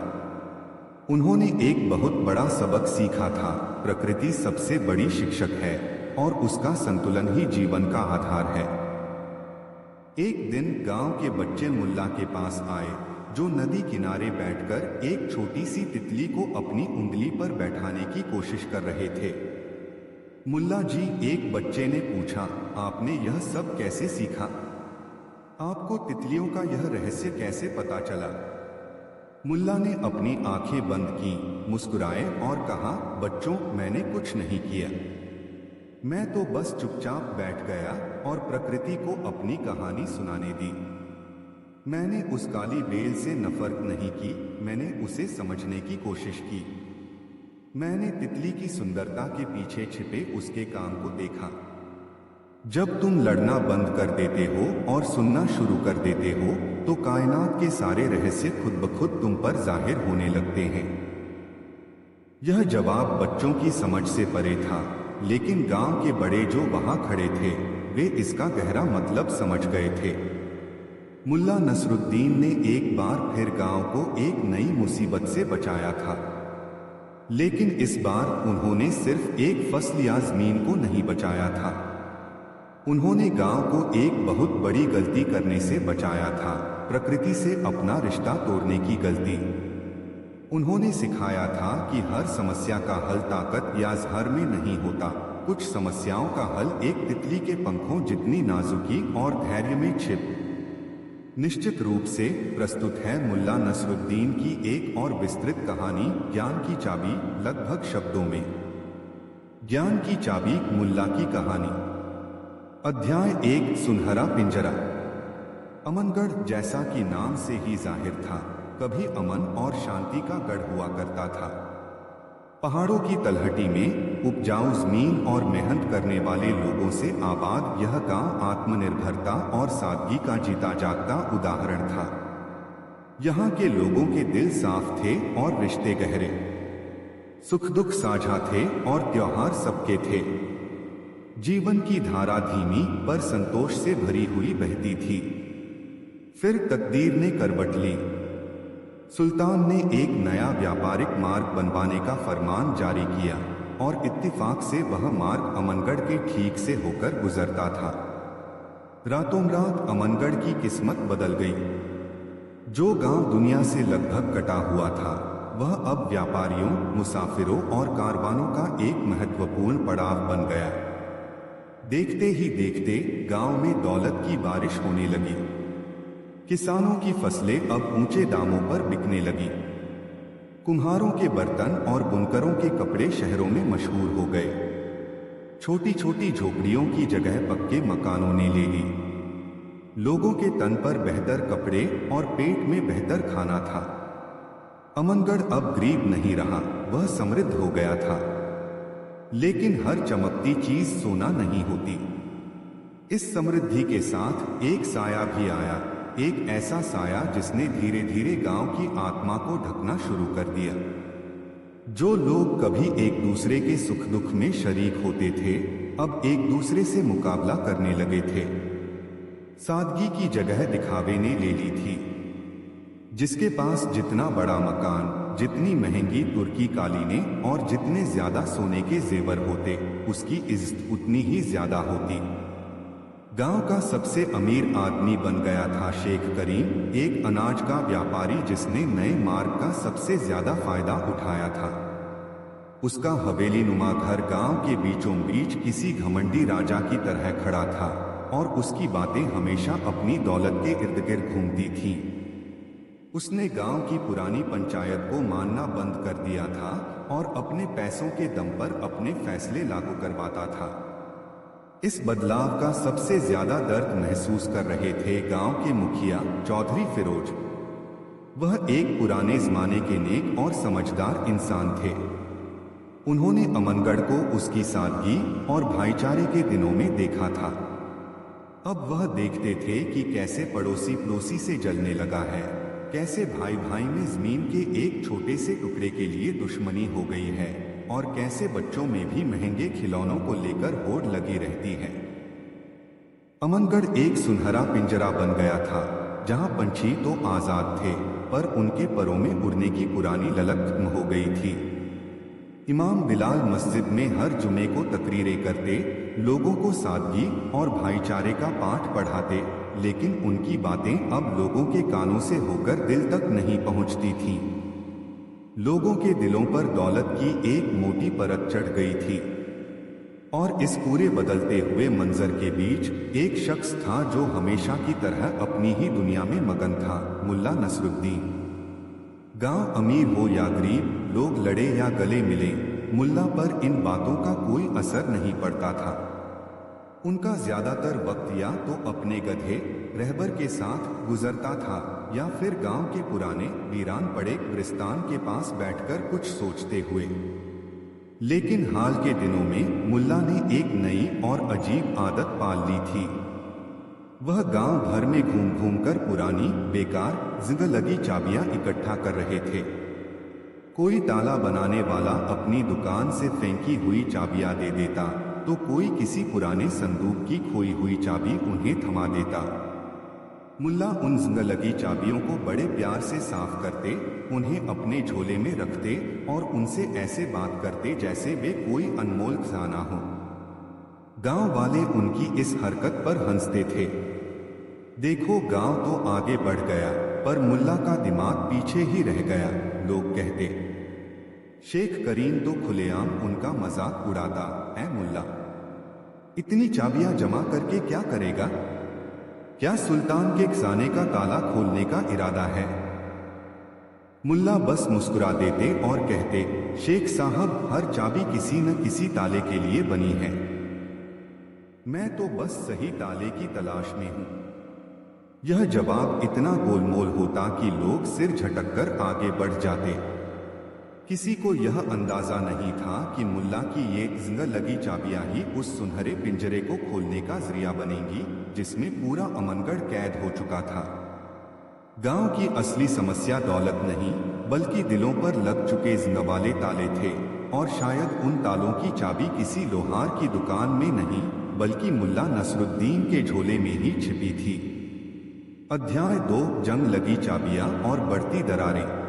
उन्होंने एक बहुत बड़ा सबक सीखा था, प्रकृति सबसे बड़ी शिक्षक है और उसका संतुलन ही जीवन का आधार है। एक दिन गांव के बच्चे मुल्ला के पास आए, जो नदी किनारे बैठकर एक छोटी सी तितली को अपनी उंगली पर बैठाने की कोशिश कर रहे थे। मुल्ला जी, एक बच्चे ने पूछा, आपने यह सब कैसे सीखा? आपको तितलियों का यह रहस्य कैसे पता चला? मुल्ला ने अपनी आंखें बंद की, मुस्कुराए और कहा, बच्चों, मैंने कुछ नहीं किया। मैं तो बस चुपचाप बैठ गया और प्रकृति को अपनी कहानी सुनाने दी। मैंने उस काली बेल से नफरत नहीं की, मैंने उसे समझने की कोशिश की। मैंने तितली की सुंदरता के पीछे छिपे उसके काम को देखा। जब तुम लड़ना बंद कर देते हो और सुनना शुरू कर देते हो, तो कायनात के सारे रहस्य खुद ब खुद तुम पर जाहिर होने लगते हैं। यह जवाब बच्चों की समझ से परे था, लेकिन गांव के बड़े जो वहां खड़े थे, वे इसका गहरा मतलब समझ गए थे। मुल्ला नसरुद्दीन ने एक बार फिर गांव को एक नई मुसीबत से बचाया था, लेकिन इस बार उन्होंने सिर्फ एक फसल या जमीन को नहीं बचाया था, उन्होंने गांव को एक बहुत बड़ी गलती करने से बचाया था, प्रकृति से अपना रिश्ता तोड़ने की गलती। उन्होंने सिखाया था कि हर समस्या का हल ताकत या जहर में नहीं होता, कुछ समस्याओं का हल एक तितली के पंखों जितनी नाजुकी और धैर्य में छिप। निश्चित रूप से प्रस्तुत है मुल्ला नसरुद्दीन की एक और विस्तृत कहानी, ज्ञान की चाबी, लगभग शब्दों में। ज्ञान की चाबी, मुल्ला की कहानी। अध्याय 1, सुनहरा पिंजरा। अमनगढ़, जैसा कि नाम से ही जाहिर था, कभी अमन और शांति का गढ़ हुआ करता था। पहाड़ों की तलहटी में उपजाऊ जमीन और मेहनत करने वाले लोगों से आबाद यह गांव आत्मनिर्भरता और सादगी का जीता जागता उदाहरण था। यहाँ के लोगों के दिल साफ थे और रिश्ते गहरे। सुख दुख साझा थे और त्योहार सबके थे। जीवन की धारा धीमी पर संतोष से भरी हुई बहती थी। फिर तकदीर ने करवट ली। सुल्तान ने एक नया व्यापारिक मार्ग बनवाने का फरमान जारी किया और इत्तिफाक से वह मार्ग अमनगढ़ के ठीक से होकर गुजरता था। रातों रात अमनगढ़ की किस्मत बदल गई। जो गांव दुनिया से लगभग कटा हुआ था, वह अब व्यापारियों, मुसाफिरों और कारवानों का एक महत्वपूर्ण पड़ाव बन गया। देखते ही देखते गांव में दौलत की बारिश होने लगी। किसानों की फसलें अब ऊंचे दामों पर बिकने लगी। कुम्हारों के बर्तन और बुनकरों के कपड़े शहरों में मशहूर हो गए। छोटी छोटी झोपड़ियों की जगह पक्के मकानों ने ले ली। लोगों के तन पर बेहतर कपड़े और पेट में बेहतर खाना था। अमनगढ़ अब गरीब नहीं रहा, वह समृद्ध हो गया था। लेकिन हर चमकती चीज सोना नहीं होती। इस समृद्धि के साथ एक साया भी आया, एक ऐसा साया जिसने धीरे धीरे गांव की आत्मा को ढकना शुरू कर दिया। जो लोग कभी एक दूसरे के सुख दुख में शरीक होते थे, अब एक दूसरे से मुकाबला करने लगे थे। सादगी की जगह दिखावे ने ले ली थी। जिसके पास जितना बड़ा मकान, जितनी महंगी तुर्की कालीनें और जितने ज्यादा सोने के जेवर होते, उसकी इज्जत उतनी ही ज्यादा होती। गांव का सबसे अमीर आदमी बन गया था शेख करीम, एक अनाज का व्यापारी जिसने नए मार्ग का सबसे ज्यादा फायदा उठाया था। उसका हवेली नुमा घर गांव के बीचों बीच किसी घमंडी राजा की तरह खड़ा था और उसकी बातें हमेशा अपनी दौलत के इर्द गिर्द घूमती थीं। उसने गांव की पुरानी पंचायत को मानना बंद कर दिया था और अपने पैसों के दम पर अपने फैसले लागू करवाता था। इस बदलाव का सबसे ज्यादा दर्द महसूस कर रहे थे गांव के मुखिया चौधरी फिरोज। वह एक पुराने जमाने के नेक और समझदार इंसान थे। उन्होंने अमनगढ़ को उसकी सादगी और भाईचारे के दिनों में देखा था। अब वह देखते थे कि कैसे पड़ोसी पड़ोसी से जलने लगा है, कैसे भाई भाई में जमीन के एक छोटे से टुकड़े के लिए दुश्मनी हो गई है और कैसे बच्चों में भी महंगे खिलौनों को लेकर होड़ लगी रहती है। अमनगढ़ एक सुनहरा पिंजरा बन गया था, जहां पंछी तो आजाद थे, पर उनके परों में उड़ने की पुरानी ललक खत्म हो गई थी। इमाम बिलाल मस्जिद में हर जुमे को तकरीरें करते, लोगों को सादगी और भाईचारे का पाठ पढ़ाते, लेकिन उनकी बातें अब लोगों के कानों से होकर दिल तक नहीं पहुंचती थीं। लोगों के दिलों पर दौलत की एक मोटी परत चढ़ गई थी और इस पूरे बदलते हुए मंजर के बीच एक शख्स था जो हमेशा की तरह अपनी ही दुनिया में मगन था, मुल्ला नसरुद्दीन। गांव अमीर हो या गरीब, लोग लड़े या गले मिले, मुल्ला पर इन बातों का कोई असर नहीं पड़ता था। उनका ज्यादातर वक्त या तो अपने गधे रहबर के साथ गुजरता था या फिर गांव के पुराने वीरान पड़े कब्रिस्तान के पास बैठकर कुछ सोचते हुए। लेकिन हाल के दिनों में मुल्ला ने एक नई और अजीब आदत पाल ली थी। वह गांव भर में घूम घूम कर पुरानी बेकार जिंदा लगी चाबियां इकट्ठा कर रहे थे। कोई ताला बनाने वाला अपनी दुकान से फेंकी हुई चाबियां दे देता, तो कोई किसी पुराने संदूक की खोई हुई चाबी उन्हें थमा देता। मुल्ला उन जिंदा लगी चाबियों को बड़े प्यार से साफ करते, उन्हें अपने झोले में रखते और उनसे ऐसे बात करते जैसे वे कोई अनमोल खजाना हो। गांव वाले उनकी इस हरकत पर हंसते थे। देखो गांव तो आगे बढ़ गया, पर मुल्ला का दिमाग पीछे ही रह गया, लोग कहते। शेख करीम तो खुलेआम उनका मजाक उड़ाता, है मुल्ला, इतनी चाबियां जमा करके क्या करेगा? क्या सुल्तान के खजाने का ताला खोलने का इरादा है? मुल्ला बस मुस्कुरा देते और कहते, शेख साहब, हर चाबी किसी न किसी ताले के लिए बनी है। मैं तो बस सही ताले की तलाश में हूं। यह जवाब इतना गोलमोल होता कि लोग सिर झटककर आगे बढ़ जाते। किसी को यह अंदाजा नहीं था कि मुल्ला की ये जिंग लगी चाबियां ही उस सुनहरे पिंजरे को खोलने का जरिया बनेंगी, जिसमें पूरा अमनगढ़ कैद हो चुका था। गांव की असली समस्या दौलत नहीं, बल्कि दिलों पर लग चुके जिंग वाले ताले थे, और शायद उन तालों की चाबी किसी लोहार की दुकान में नहीं, बल्कि मुल्ला नसरुद्दीन के झोले में ही छिपी थी। अध्याय 2, जंग लगी चाबियां और बढ़ती दरारें।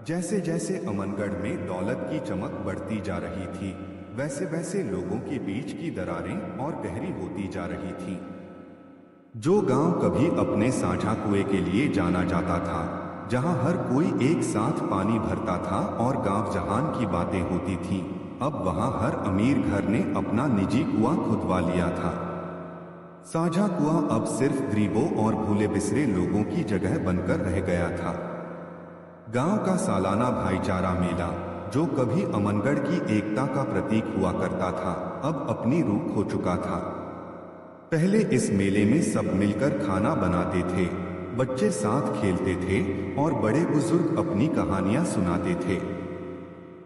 जैसे जैसे अमनगढ़ में दौलत की चमक बढ़ती जा रही थी, वैसे वैसे लोगों के बीच की दरारें और गहरी होती जा रही थीं। जो गांव कभी अपने साझा कुएं के लिए जाना जाता था, जहां हर कोई एक साथ पानी भरता था और गांव जहान की बातें होती थीं, अब वहां हर अमीर घर ने अपना निजी कुआं खुदवा लिया था। साझा कुआं अब सिर्फ गरीबों और भूले बिसरे लोगों की जगह बनकर रह गया था। गांव का सालाना भाईचारा मेला, जो कभी अमनगढ़ की एकता का प्रतीक हुआ करता था, अब अपनी रूह खो चुका था। पहले इस मेले में सब मिलकर खाना बनाते थे, बच्चे साथ खेलते थे और बड़े बुजुर्ग अपनी कहानियां सुनाते थे।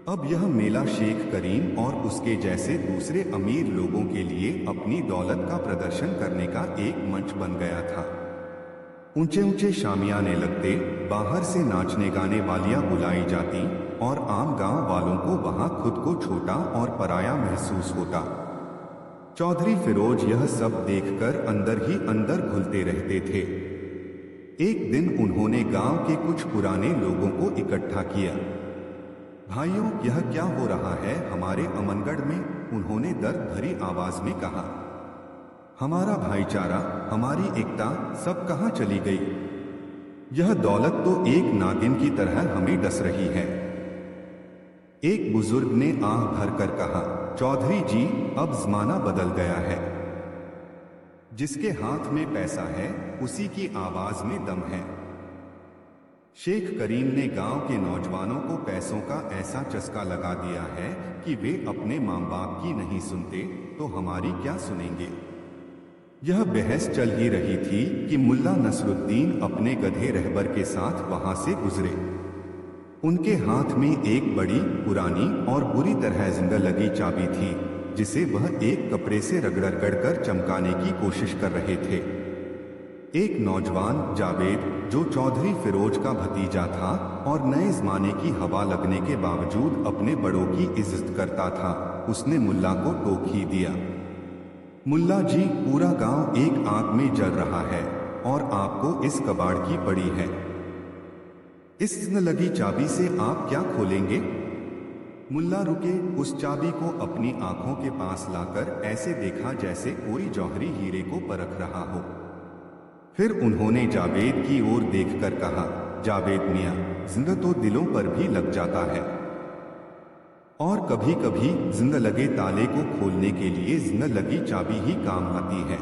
अब यह मेला शेख करीम और उसके जैसे दूसरे अमीर लोगों के लिए अपनी दौलत का प्रदर्शन करने का एक मंच बन गया था। ऊंचे ऊंचे शामियाने लगते, बाहर से नाचने गाने वालियां बुलाई जाती और आम गांव वालों को वहां खुद को छोटा और पराया महसूस होता। चौधरी फिरोज यह सब देखकर अंदर ही अंदर घुलते रहते थे। एक दिन उन्होंने गांव के कुछ पुराने लोगों को इकट्ठा किया। भाइयों, यह क्या हो रहा है हमारे अमनगढ़ में? उन्होंने दर्द भरी आवाज में कहा। हमारा भाईचारा, हमारी एकता सब कहां चली गई? यह दौलत तो एक नागिन की तरह हमें डस रही है। एक बुजुर्ग ने आह भरकर कहा, चौधरी जी, अब जमाना बदल गया है। जिसके हाथ में पैसा है, उसी की आवाज में दम है। शेख करीम ने गांव के नौजवानों को पैसों का ऐसा चस्का लगा दिया है कि वे अपने मां बाप की नहीं सुनते तो हमारी क्या सुनेंगे। यह बहस चल ही रही थी कि मुल्ला नसरुद्दीन अपने गधे रहबर के साथ वहां से गुजरे। उनके हाथ में एक बड़ी, पुरानी और बुरी तरह जिंदा लगी चाबी थी, जिसे वह एक कपड़े से रगड़ कर चमकाने की कोशिश कर रहे थे। एक नौजवान जावेद, जो चौधरी फिरोज का भतीजा था और नए जमाने की हवा लगने के बावजूद अपने बड़ों की इज्जत करता था, उसने मुल्ला को टोक ही दिया। मुल्ला जी, पूरा गांव एक आग में जल रहा है और आपको इस कबाड़ की पड़ी है। इस न लगी चाबी से आप क्या खोलेंगे? मुल्ला रुके, उस चाबी को अपनी आंखों के पास लाकर ऐसे देखा जैसे कोई जौहरी हीरे को परख रहा हो। फिर उन्होंने जावेद की ओर देखकर कहा, जावेद मियां, जिंदा तो दिलों पर भी लग जाता है, और कभी कभी जिंदा लगे ताले को खोलने के लिए जिंदा लगी चाबी ही काम आती है।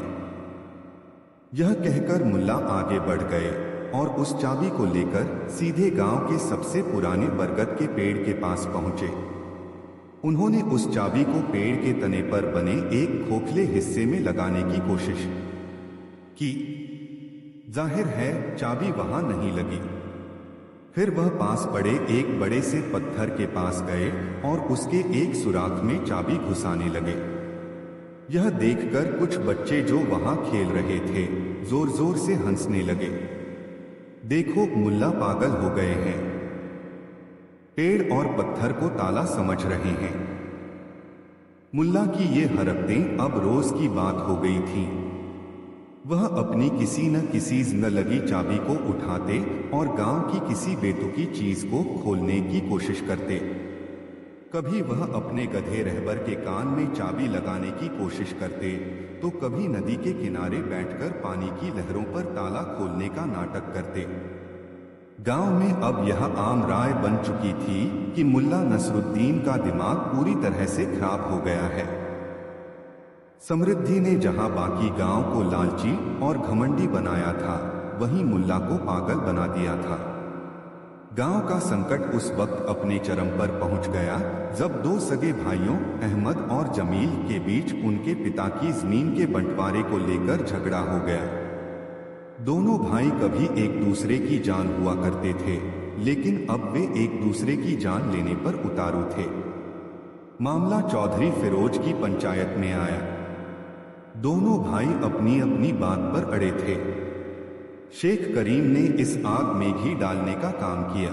यह कहकर मुल्ला आगे बढ़ गए और उस चाबी को लेकर सीधे गांव के सबसे पुराने बरगद के पेड़ के पास पहुंचे। उन्होंने उस चाबी को पेड़ के तने पर बने एक खोखले हिस्से में लगाने की कोशिश की। जाहिर है चाबी वहां नहीं लगी। फिर वह पास पड़े एक बड़े से पत्थर के पास गए और उसके एक सुराख में चाबी घुसाने लगे। यह देखकर कुछ बच्चे जो वहां खेल रहे थे, जोर जोर से हंसने लगे। देखो, मुल्ला पागल हो गए हैं, पेड़ और पत्थर को ताला समझ रहे हैं। मुल्ला की ये हरकतें अब रोज की बात हो गई थीं। वह अपनी किसी न किसी जिंदा लगी चाबी को उठाते और गांव की किसी बेतुकी चीज को खोलने की कोशिश करते। कभी वह अपने गधे रहबर के कान में चाबी लगाने की कोशिश करते, तो कभी नदी के किनारे बैठकर पानी की लहरों पर ताला खोलने का नाटक करते। गांव में अब यह आम राय बन चुकी थी कि मुल्ला नसरुद्दीन का दिमाग पूरी तरह से खराब हो गया है। समृद्धि ने जहां बाकी गांव को लालची और घमंडी बनाया था, वहीं मुल्ला को पागल बना दिया था। गांव का संकट उस वक्त अपने चरम पर पहुंच गया जब दो सगे भाइयों अहमद और जमील के बीच उनके पिता की जमीन के बंटवारे को लेकर झगड़ा हो गया। दोनों भाई कभी एक दूसरे की जान हुआ करते थे, लेकिन अब वे एक दूसरे की जान लेने पर उतारू थे। मामला चौधरी फिरोज की पंचायत में आया। दोनों भाई अपनी अपनी बात पर अड़े थे। शेख करीम ने इस आग में घी डालने का काम किया।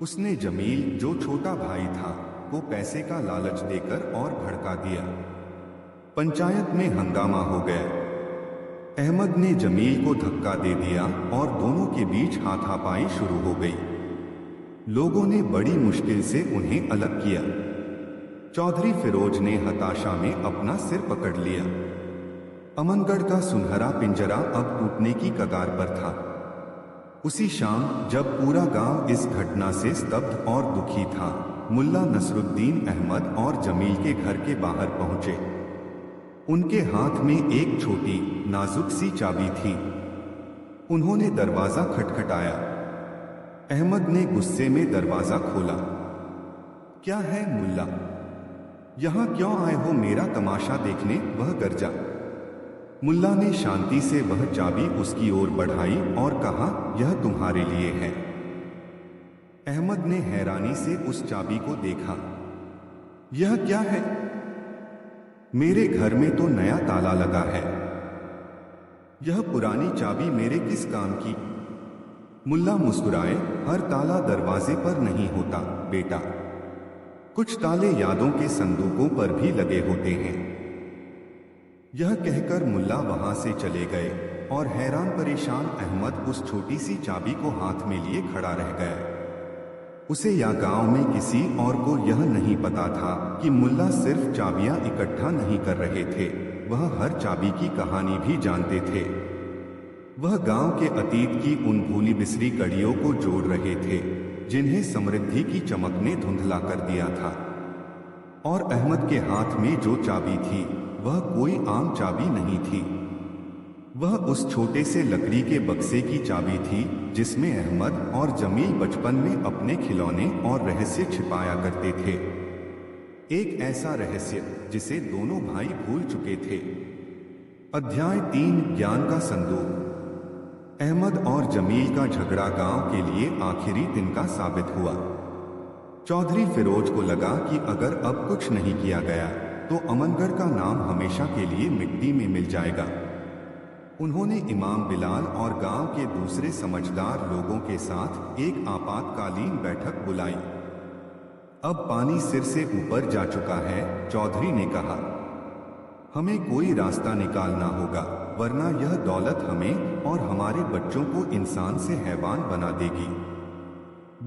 उसने जमील, जो छोटा भाई था, को पैसे का लालच देकर और भड़का दिया। पंचायत में हंगामा हो गया। अहमद ने जमील को धक्का दे दिया और दोनों के बीच हाथापाई शुरू हो गई। लोगों ने बड़ी मुश्किल से उन्हें अलग किया। चौधरी फिरोज ने हताशा में अपना सिर पकड़ लिया। अमनगढ़ का सुनहरा पिंजरा अब टूटने की कगार पर था। उसी शाम जब पूरा गांव इस घटना से स्तब्ध और दुखी था, मुल्ला नसरुद्दीन अहमद और जमील के घर के बाहर पहुंचे। उनके हाथ में एक छोटी नाजुक सी चाबी थी। उन्होंने दरवाजा खटखटाया। अहमद ने गुस्से में दरवाजा खोला। क्या है मुल्ला, यहां क्यों आए हो मेरा तमाशा देखने? वह गरजा। मुल्ला ने शांति से वह चाबी उसकी ओर बढ़ाई और कहा, यह तुम्हारे लिए है। अहमद ने हैरानी से उस चाबी को देखा। यह क्या है? मेरे घर में तो नया ताला लगा है। यह पुरानी चाबी मेरे किस काम की? मुल्ला मुस्कुराए। हर ताला दरवाजे पर नहीं होता बेटा, कुछ ताले यादों के संदूकों पर भी लगे होते हैं। यह कहकर मुल्ला वहां से चले गए और हैरान परेशान अहमद उस छोटी सी चाबी को हाथ में लिए खड़ा रह गया। उसे या गांव में किसी और को यह नहीं पता था कि मुल्ला सिर्फ चाबियां इकट्ठा नहीं कर रहे थे, वह हर चाबी की कहानी भी जानते थे। वह गांव के अतीत की उन भूली बिसरी कड़ियों को जोड़ रहे थे जिन्हें समृद्धि की चमक ने धुंधला कर दिया था। और अहमद के हाथ में जो चाबी थी वह कोई आम चाबी नहीं थी। वह उस छोटे से लकड़ी के बक्से की चाबी थी जिसमें अहमद और जमील बचपन में अपने खिलौने और रहस्य छिपाया करते थे। एक ऐसा रहस्य जिसे दोनों भाई भूल चुके थे। अध्याय 3, ज्ञान का संदूक। अहमद और जमील का झगड़ा गांव के लिए आखिरी दिन का साबित हुआ। चौधरी फिरोज को लगा कि अगर अब कुछ नहीं किया गया तो अमनगढ़ का नाम हमेशा के लिए मिट्टी में मिल जाएगा। उन्होंने इमाम बिलाल और गांव के दूसरे समझदार लोगों के साथ एक आपातकालीन बैठक बुलाई। अब पानी सिर से ऊपर जा चुका है, चौधरी ने कहा। हमें कोई रास्ता निकालना होगा, वरना यह दौलत हमें और हमारे बच्चों को इंसान से हैवान बना देगी।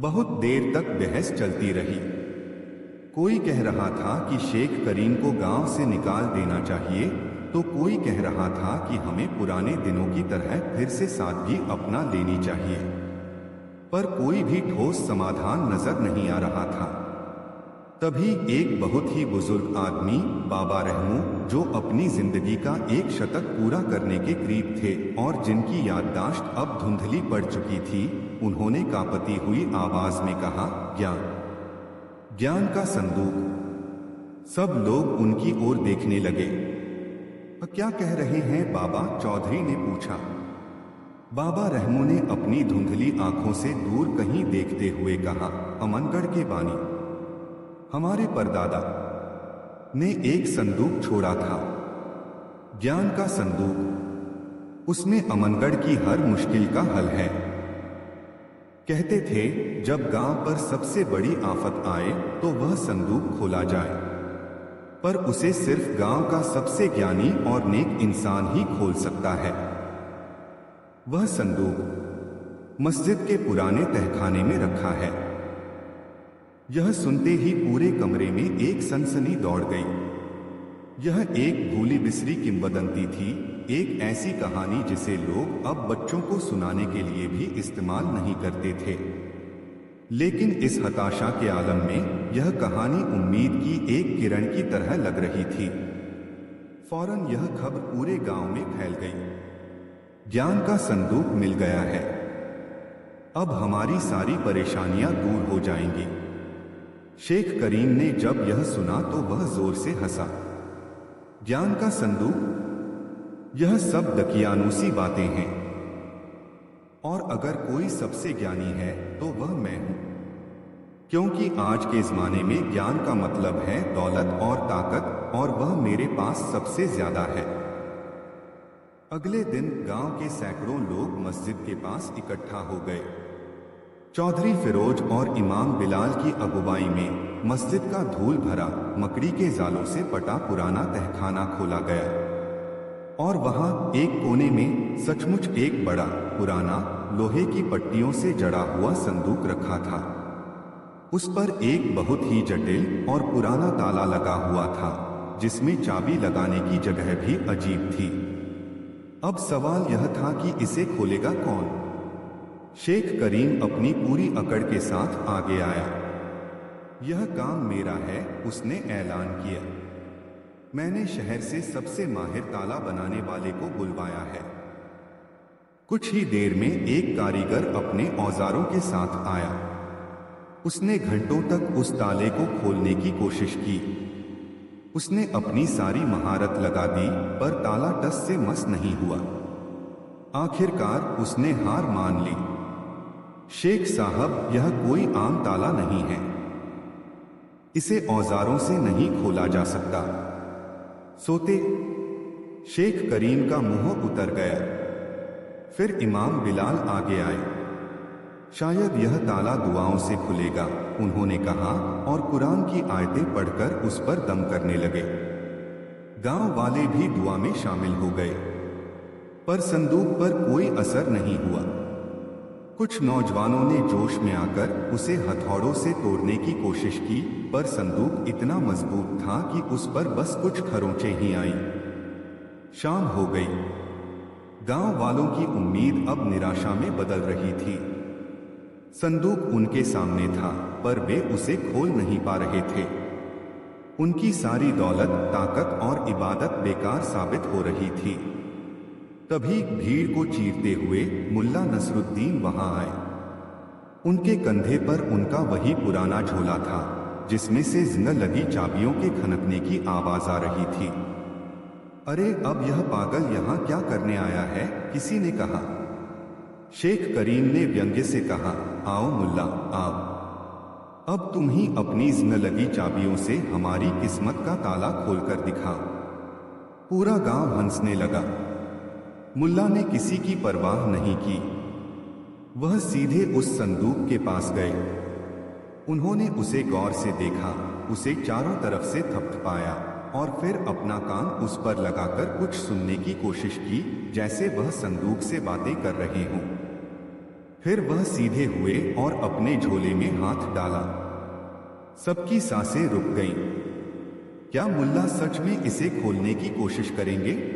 बहुत देर तक बहस चलती रही। कोई कह रहा था कि शेख करीम को गांव से निकाल देना चाहिए, तो कोई कह रहा था कि हमें पुराने दिनों की तरह फिर से सादगी अपना लेनी चाहिए। पर कोई भी ठोस समाधान नजर नहीं आ रहा था। तभी एक बहुत ही बुजुर्ग आदमी, बाबा रहमू, जो अपनी जिंदगी का एक शतक पूरा करने के करीब थे और जिनकी याददाश्त अब धुंधली पड़ चुकी थी, उन्होंने कांपती हुई आवाज में कहा, ज्ञान, ज्ञान का संदूक। सब लोग उनकी ओर देखने लगे। क्या कह रहे हैं बाबा? चौधरी ने पूछा। बाबा रहमू ने अपनी धुंधली आंखों से दूर कहीं देखते हुए कहा, अमनगढ़ के बानी, हमारे परदादा ने एक संदूक छोड़ा था, ज्ञान का संदूक। उसमें अमनगढ़ की हर मुश्किल का हल है। कहते थे जब गांव पर सबसे बड़ी आफत आए तो वह संदूक खोला जाए, पर उसे सिर्फ गांव का सबसे ज्ञानी और नेक इंसान ही खोल सकता है। वह संदूक मस्जिद के पुराने तहखाने में रखा है। यह सुनते ही पूरे कमरे में एक सनसनी दौड़ गई। यह एक भूली बिसरी किंवदंती थी, एक ऐसी कहानी जिसे लोग अब बच्चों को सुनाने के लिए भी इस्तेमाल नहीं करते थे। लेकिन इस हताशा के आलम में यह कहानी उम्मीद की एक किरण की तरह लग रही थी। फौरन यह खबर पूरे गांव में फैल गई। ज्ञान का संदूक मिल गया है, अब हमारी सारी परेशानियां दूर हो जाएंगी। शेख करीम ने जब यह सुना तो वह जोर से हंसा। ज्ञान का संदूक, यह सब दकियानूसी बातें हैं, और अगर कोई सबसे ज्ञानी है तो वह मैं हूं, क्योंकि आज के जमाने में ज्ञान का मतलब है दौलत और ताकत, और वह मेरे पास सबसे ज्यादा है। अगले दिन गांव के सैकड़ों लोग मस्जिद के पास इकट्ठा हो गए। चौधरी फिरोज और इमाम बिलाल की अगुवाई में मस्जिद का धूल भरा मकड़ी के जालों से पटा पुराना तहखाना खोला गया, और वहां एक कोने में सचमुच एक बड़ा पुराना लोहे की पट्टियों से जड़ा हुआ संदूक रखा था। उस पर एक बहुत ही जटिल और पुराना ताला लगा हुआ था, जिसमें चाबी लगाने की जगह भी अजीब थी। अब सवाल यह था कि इसे खोलेगा कौन। शेख करीम अपनी पूरी अकड़ के साथ आगे आया। यह काम मेरा है, उसने ऐलान किया। मैंने शहर से सबसे माहिर ताला बनाने वाले को बुलवाया है। कुछ ही देर में एक कारीगर अपने औजारों के साथ आया। उसने घंटों तक उस ताले को खोलने की कोशिश की। उसने अपनी सारी महारत लगा दी, पर ताला टस से मस नहीं हुआ। आखिरकार उसने हार मान ली। शेख साहब, यह कोई आम ताला नहीं है, इसे औजारों से नहीं खोला जा सकता। सोते शेख करीम का मुंह उतर गया। फिर इमाम बिलाल आगे आए। शायद यह ताला दुआओं से खुलेगा, उन्होंने कहा, और कुरान की आयतें पढ़कर उस पर दम करने लगे। गांव वाले भी दुआ में शामिल हो गए, पर संदूक पर कोई असर नहीं हुआ। कुछ नौजवानों ने जोश में आकर उसे हथौड़ों से तोड़ने की कोशिश की, पर संदूक इतना मजबूत था कि उस पर बस कुछ खरोंचें ही आईं। शाम हो गई। गांव वालों की उम्मीद अब निराशा में बदल रही थी। संदूक उनके सामने था, पर वे उसे खोल नहीं पा रहे थे। उनकी सारी दौलत, ताकत और इबादत बेकार साबित हो रही थी। तभी भीड़ को चीरते हुए मुल्ला नसरुद्दीन वहां आए। उनके कंधे पर उनका वही पुराना झोला था, जिसमें से जिंदा लगी चाबियों के खनकने की आवाज आ रही थी। अरे, अब यह पागल यहाँ क्या करने आया है, किसी ने कहा। शेख करीम ने व्यंग्य से कहा, आओ मुल्ला, आओ। अब तुम ही अपनी जिंदा लगी चाबियों से हमारी किस्मत का ताला खोलकर दिखाओ। पूरा गांव हंसने लगा। मुल्ला ने किसी की परवाह नहीं की। वह सीधे उस संदूक के पास गए। उन्होंने उसे गौर से देखा, उसे चारों तरफ से थपथपाया, और फिर अपना कान उस पर लगाकर कुछ सुनने की कोशिश की, जैसे वह संदूक से बातें कर रहे हों। फिर वह सीधे हुए और अपने झोले में हाथ डाला। सबकी सांसें रुक गईं। क्या मुल्ला सच में इसे खोलने की कोशिश करेंगे?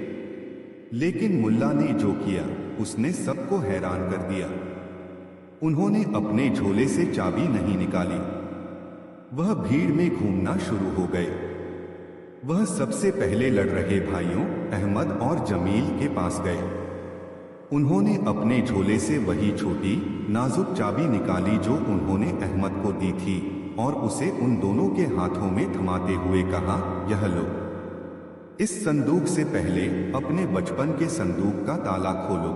लेकिन मुल्ला ने जो किया, उसने सबको हैरान कर दिया। उन्होंने अपने झोले से चाबी नहीं निकाली। वह भीड़ में घूमना शुरू हो गए। वह सबसे पहले लड़ रहे भाइयों अहमद और जमील के पास गए। उन्होंने अपने झोले से वही छोटी नाजुक चाबी निकाली जो उन्होंने अहमद को दी थी, और उसे उन दोनों के हाथों में थमाते हुए कहा, यह लो। इस संदूक से पहले अपने बचपन के संदूक का ताला खोलो।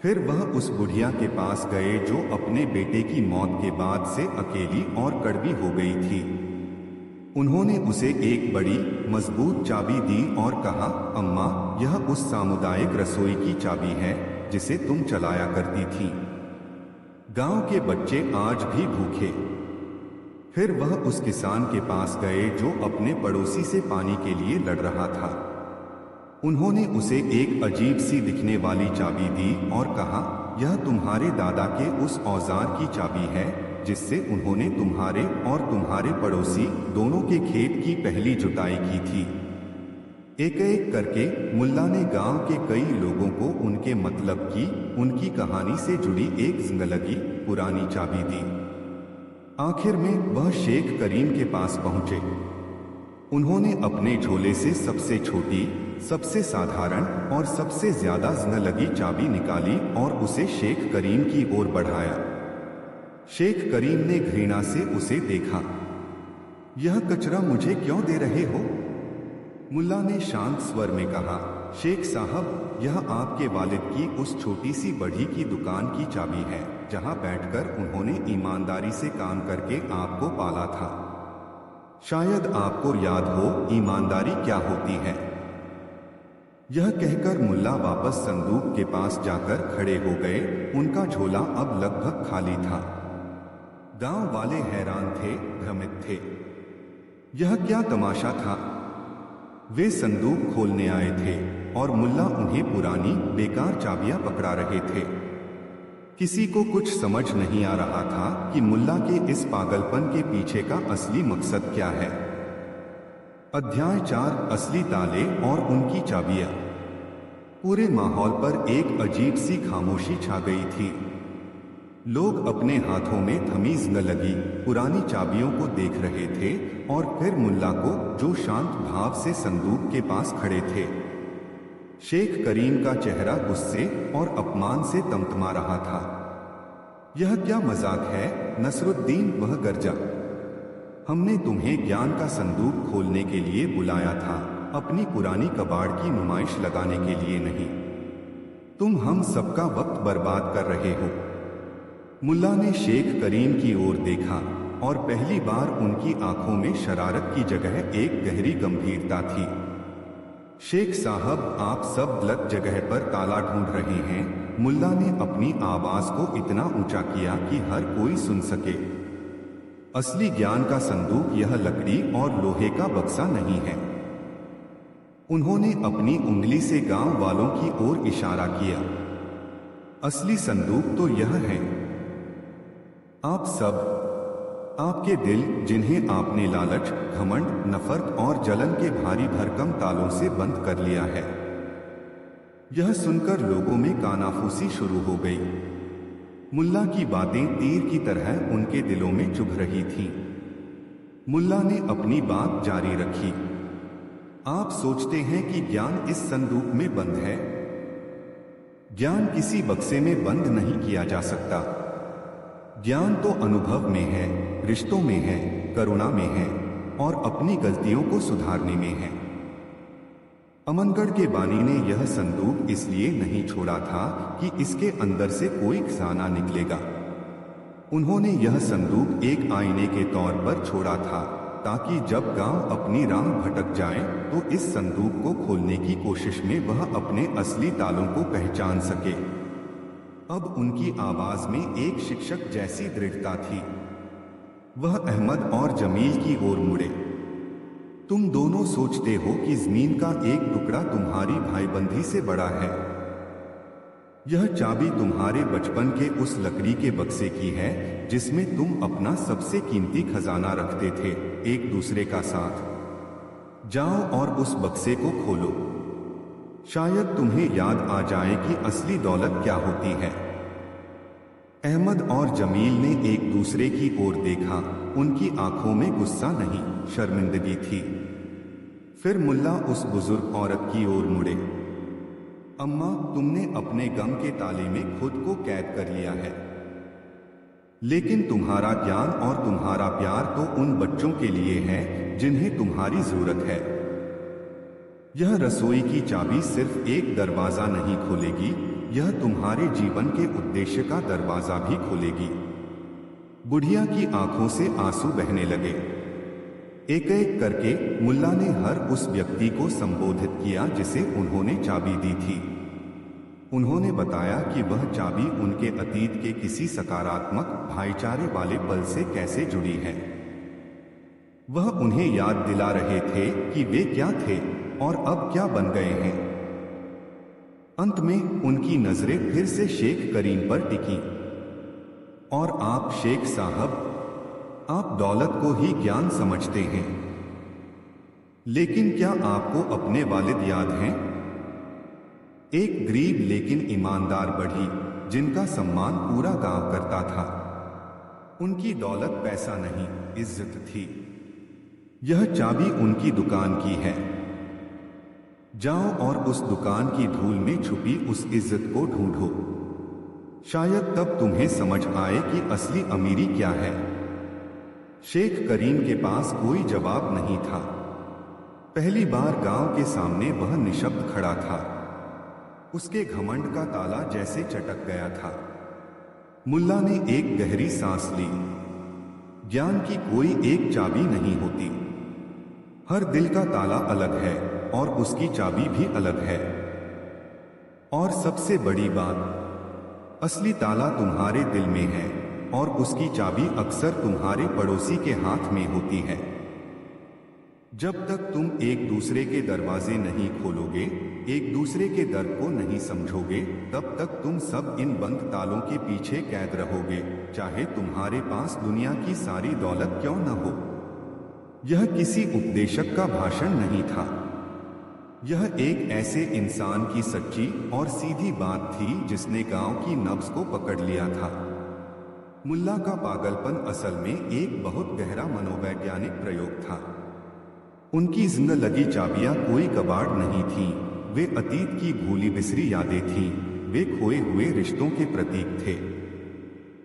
फिर वह उस बुढ़िया के पास गए जो अपने बेटे की मौत के बाद से अकेली और कड़वी हो गई थी। उन्होंने उसे एक बड़ी मजबूत चाबी दी और कहा, अम्मा, यह उस सामुदायिक रसोई की चाबी है जिसे तुम चलाया करती थी। गांव के बच्चे आज भी भूखे। फिर वह उस किसान के पास गए जो अपने पड़ोसी से पानी के लिए लड़ रहा था। उन्होंने उसे एक अजीब सी दिखने वाली चाबी दी और कहा, यह तुम्हारे दादा के उस औजार की चाबी है जिससे उन्होंने तुम्हारे और तुम्हारे पड़ोसी दोनों के खेत की पहली जुताई की थी। एक एक करके मुल्ला ने गांव के कई लोगों को उनके मतलब की, उनकी कहानी से जुड़ी एक जिंदगी पुरानी चाबी दी। आखिर में वह शेख करीम के पास पहुंचे। उन्होंने अपने झोले से सबसे छोटी, सबसे साधारण और सबसे ज्यादा जिंदगी चाबी निकाली और उसे शेख करीम की ओर बढ़ाया। शेख करीम ने घृणा से उसे देखा। यह कचरा मुझे क्यों दे रहे हो? मुल्ला ने शांत स्वर में कहा, शेख साहब, यह आपके वालिद की उस छोटी सी बढ़ी की दुकान की चाबी है, जहां बैठकर उन्होंने ईमानदारी से काम करके आपको पाला था। शायद आपको याद हो ईमानदारी क्या होती है। यह कहकर मुल्ला वापस संदूक के पास जाकर खड़े हो गए। उनका झोला अब लगभग खाली था। गांव वाले हैरान थे, भ्रमित थे। यह क्या तमाशा था? वे संदूक खोलने आए थे और मुल्ला उन्हें पुरानी बेकार चाबियां पकड़ा रहे थे। किसी को कुछ समझ नहीं आ रहा था कि मुल्ला के इस पागलपन के पीछे का असली मकसद क्या है। अध्याय 4, असली ताले और उनकी चाबियां। पूरे माहौल पर एक अजीब सी खामोशी छा गई थी। लोग अपने हाथों में थमी जिंदगी पुरानी चाबियों को देख रहे थे और फिर मुल्ला को, जो शांत भाव से संदूक के पास खड़े थे। शेख करीम का चेहरा गुस्से और अपमान से तमतमा रहा था। यह क्या मजाक है नसरुद्दीन? वह गरजा। हमने तुम्हें ज्ञान का संदूक खोलने के लिए बुलाया था, अपनी पुरानी कबाड़ की नुमाइश लगाने के लिए नहीं। तुम हम सबका वक्त बर्बाद कर रहे हो। मुल्ला ने शेख करीम की ओर देखा और पहली बार उनकी आंखों में शरारत की जगह एक गहरी गंभीरता थी। शेख साहब, आप सब गलत जगह पर ताला ढूंढ रहे हैं। मुल्ला ने अपनी आवाज को इतना ऊंचा किया कि हर कोई सुन सके। असली ज्ञान का संदूक यह लकड़ी और लोहे का बक्सा नहीं है। उन्होंने अपनी उंगली से गांव वालों की ओर इशारा किया। असली संदूक तो यह है। आप सब, आपके दिल, जिन्हें आपने लालच, घमंड, नफरत और जलन के भारी भरकम तालों से बंद कर लिया है। यह सुनकर लोगों में कानाफूसी शुरू हो गई। मुल्ला की बातें तीर की तरह उनके दिलों में चुभ रही थीं। मुल्ला ने अपनी बात जारी रखी। आप सोचते हैं कि ज्ञान इस संदूक में बंद है? ज्ञान किसी बक्से में बंद नहीं किया जा सकता। ज्ञान तो अनुभव में है, रिश्तों में है, करुणा में है और अपनी गलतियों को सुधारने में है। अमनगढ़ के बानी ने यह संदूक इसलिए नहीं छोड़ा था कि इसके अंदर से कोई खजाना निकलेगा। उन्होंने यह संदूक एक आईने के तौर पर छोड़ा था, ताकि जब गांव अपनी राह भटक जाए तो इस संदूक को खोलने की कोशिश में वह अपने असली तालों को पहचान सके। अब उनकी आवाज में एक शिक्षक जैसी दृढ़ता थी। वह अहमद और जमील की ओर मुड़े। तुम दोनों सोचते हो कि जमीन का एक टुकड़ा तुम्हारी भाईबंधी से बड़ा है। यह चाबी तुम्हारे बचपन के उस लकड़ी के बक्से की है, जिसमें तुम अपना सबसे कीमती खजाना रखते थे, एक दूसरे का साथ। जाओ और उस बक्से को खोलो। शायद तुम्हें याद आ जाए कि असली दौलत क्या होती है। अहमद और जमील ने एक दूसरे की ओर देखा। उनकी आंखों में गुस्सा नहीं, शर्मिंदगी थी। फिर मुल्ला उस बुजुर्ग औरत की ओर मुड़े। अम्मा, तुमने अपने गम के ताले में खुद को कैद कर लिया है, लेकिन तुम्हारा ज्ञान और तुम्हारा प्यार तो उन बच्चों के लिए है जिन्हें तुम्हारी जरूरत है। यह रसोई की चाबी सिर्फ एक दरवाजा नहीं खोलेगी, यह तुम्हारे जीवन के उद्देश्य का दरवाजा भी खोलेगी। बुढ़िया की आंखों से आंसू बहने लगे। एक एक करके मुल्ला ने हर उस व्यक्ति को संबोधित किया जिसे उन्होंने चाबी दी थी। उन्होंने बताया कि वह चाबी उनके अतीत के किसी सकारात्मक, भाईचारे वाले पल से कैसे जुड़ी है। वह उन्हें याद दिला रहे थे कि वे क्या थे और अब क्या बन गए हैं। अंत में उनकी नजरें फिर से शेख करीम पर टिकी। और आप शेख साहब, आप दौलत को ही ज्ञान समझते हैं, लेकिन क्या आपको अपने वालिद याद हैं? एक गरीब लेकिन ईमानदार बढ़ी जिनका सम्मान पूरा गांव करता था। उनकी दौलत पैसा नहीं, इज्जत थी। यह चाबी उनकी दुकान की है। जाओ और उस दुकान की धूल में छुपी उस इज्जत को ढूंढो। शायद तब तुम्हें समझ आए कि असली अमीरी क्या है। शेख करीम के पास कोई जवाब नहीं था। पहली बार गांव के सामने वह निशब्द खड़ा था। उसके घमंड का ताला जैसे चटक गया था। मुल्ला ने एक गहरी सांस ली। ज्ञान की कोई एक चाबी नहीं होती। हर दिल का ताला अलग है और उसकी चाबी भी अलग है। और सबसे बड़ी बात, असली ताला तुम्हारे दिल में है और उसकी चाबी अक्सर तुम्हारे पड़ोसी के हाथ में होती है। जब तक तुम एक दूसरे के दरवाजे नहीं खोलोगे, एक दूसरे के दर्द को नहीं समझोगे, तब तक तुम सब इन बंद तालों के पीछे कैद रहोगे, चाहे तुम्हारे पास दुनिया की सारी दौलत क्यों न हो। यह किसी उपदेशक का भाषण नहीं था। यह एक ऐसे इंसान की सच्ची और सीधी बात थी जिसने गांव की नब्ज को पकड़ लिया था। मुल्ला का पागलपन असल में एक बहुत गहरा मनोवैज्ञानिक प्रयोग था। उनकी जिंदगी चाबियां कोई कबाड़ नहीं थीं, वे अतीत की भूली बिसरी यादें थीं, वे खोए हुए रिश्तों के प्रतीक थे।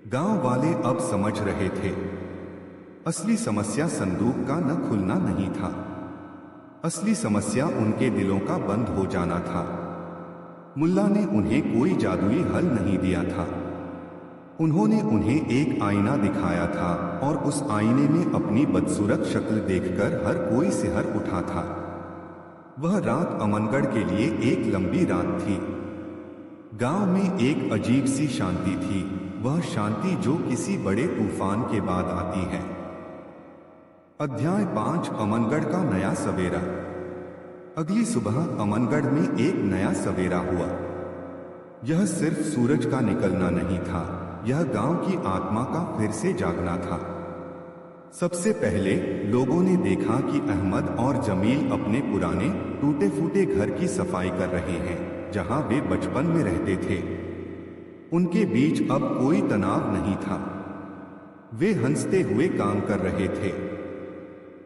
गांव वाले अब समझ रहे थे, असली समस्या संदूक का न खुलना नहीं था। असली समस्या उनके दिलों का बंद हो जाना था। मुल्ला ने उन्हें कोई जादुई हल नहीं दिया था। उन्होंने उन्हें एक आईना दिखाया था और उस आईने में अपनी बदसूरत शक्ल देखकर हर कोई सिहर उठा था। वह रात अमनगढ़ के लिए एक लंबी रात थी। गांव में एक अजीब सी शांति थी, वह शांति जो किसी बड़े तूफान के बाद आती है। अध्याय 5, अमनगढ़ का नया सवेरा। अगली सुबह अमनगढ़ में एक नया सवेरा हुआ। यह सिर्फ सूरज का निकलना नहीं था, यह गांव की आत्मा का फिर से जागना था। सबसे पहले लोगों ने देखा कि अहमद और जमील अपने पुराने टूटे फूटे घर की सफाई कर रहे हैं, जहां वे बचपन में रहते थे। उनके बीच अब कोई तनाव नहीं था। वे हंसते हुए काम कर रहे थे।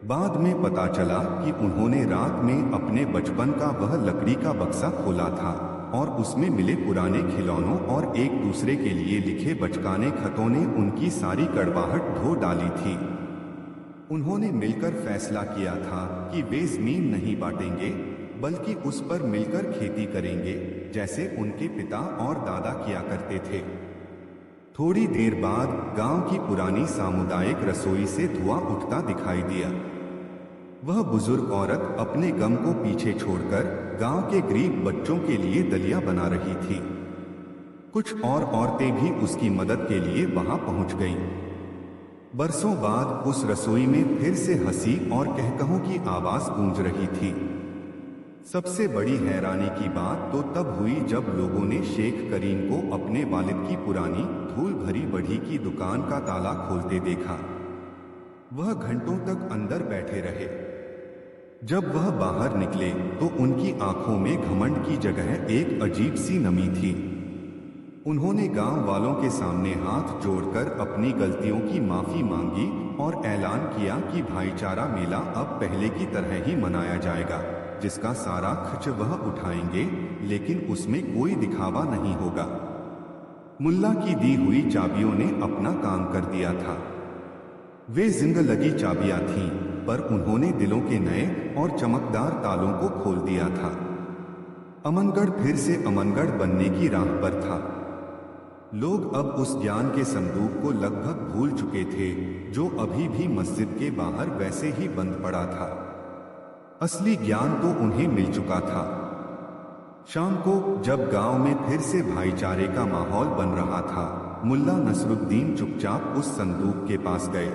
बाद में पता चला कि उन्होंने रात में अपने बचपन का वह लकड़ी का बक्सा खोला था और उसमें मिले पुराने खिलौनों और एक दूसरे के लिए लिखे बचकाने खतों ने उनकी सारी कड़वाहट धो डाली थी। उन्होंने मिलकर फैसला किया था कि वे जमीन नहीं बांटेंगे, बल्कि उस पर मिलकर खेती करेंगे, जैसे उनके पिता और दादा किया करते थे। थोड़ी देर बाद गांव की पुरानी सामुदायिक रसोई से धुआं उठता दिखाई दिया। वह बुजुर्ग औरत अपने गम को पीछे छोड़कर गांव के गरीब बच्चों के लिए दलिया बना रही थी। कुछ और औरतें भी उसकी मदद के लिए वहां पहुंच गईं। बरसों बाद उस रसोई में फिर से हंसी और कहकहों की आवाज गूंज रही थी। सबसे बड़ी हैरानी की बात तो तब हुई जब लोगों ने शेख करीम को अपने वालिद की पुरानी धूल भरी बढ़ी की दुकान का ताला खोलते देखा। वह घंटों तक अंदर बैठे रहे। जब वह बाहर निकले तो उनकी आंखों में घमंड की जगह एक अजीब सी नमी थी। उन्होंने गांव वालों के सामने हाथ जोड़कर अपनी गलतियों की माफी मांगी और ऐलान किया कि भाईचारा मेला अब पहले की तरह ही मनाया जाएगा, जिसका सारा खर्च वह उठाएंगे, लेकिन उसमें कोई दिखावा नहीं होगा। मुल्ला की दी हुई चाबियों ने अपना काम कर दिया था। वे जिंदगी चाबियां थीं, पर उन्होंने दिलों के नए और चमकदार तालों को खोल दिया था। अमनगढ़ फिर से अमनगढ़ बनने की राह पर था। लोग अब उस ज्ञान के संदूक को लगभग भूल चुके थे, जो अभी भी मस्जिद के बाहर वैसे ही बंद पड़ा था। असली ज्ञान तो उन्हें मिल चुका था। शाम को जब गांव में फिर से भाईचारे का माहौल बन रहा था, मुल्ला नसरुद्दीन चुपचाप उस संदूक के पास गए।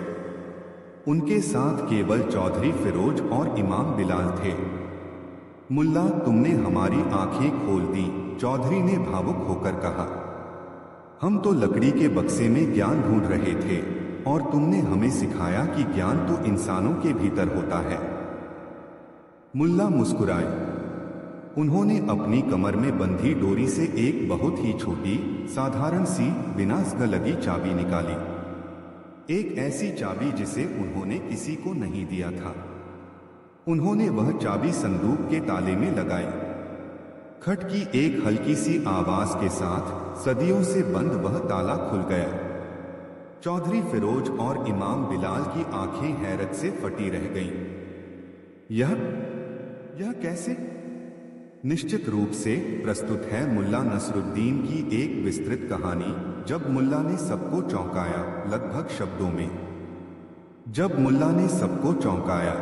उनके साथ केवल चौधरी फिरोज और इमाम बिलाल थे। मुल्ला, तुमने हमारी आंखें खोल दी, चौधरी ने भावुक होकर कहा। हम तो लकड़ी के बक्से में ज्ञान ढूंढ रहे थे और तुमने हमें सिखाया कि ज्ञान तो इंसानों के भीतर होता है। मुल्ला मुस्कुराए। उन्होंने अपनी कमर में बंधी डोरी से एक बहुत ही छोटी, साधारण सी, बिना जंग लगी चाबी निकाली। एक ऐसी चाबी जिसे उन्होंने किसी को नहीं दिया था। उन्होंने वह चाबी संदूक के ताले में लगाई। खट की एक हल्की सी आवाज के साथ सदियों से बंद वह ताला खुल गया। चौधरी फिरोज और इमाम बिलाल की आंखें हैरत से फटी रह गईं। यह कैसे? निश्चित रूप से प्रस्तुत है मुल्ला नसरुद्दीन की एक विस्तृत कहानी, जब मुल्ला ने सबको चौंकाया, लगभग शब्दों में। जब मुल्ला ने सबको चौंकाया।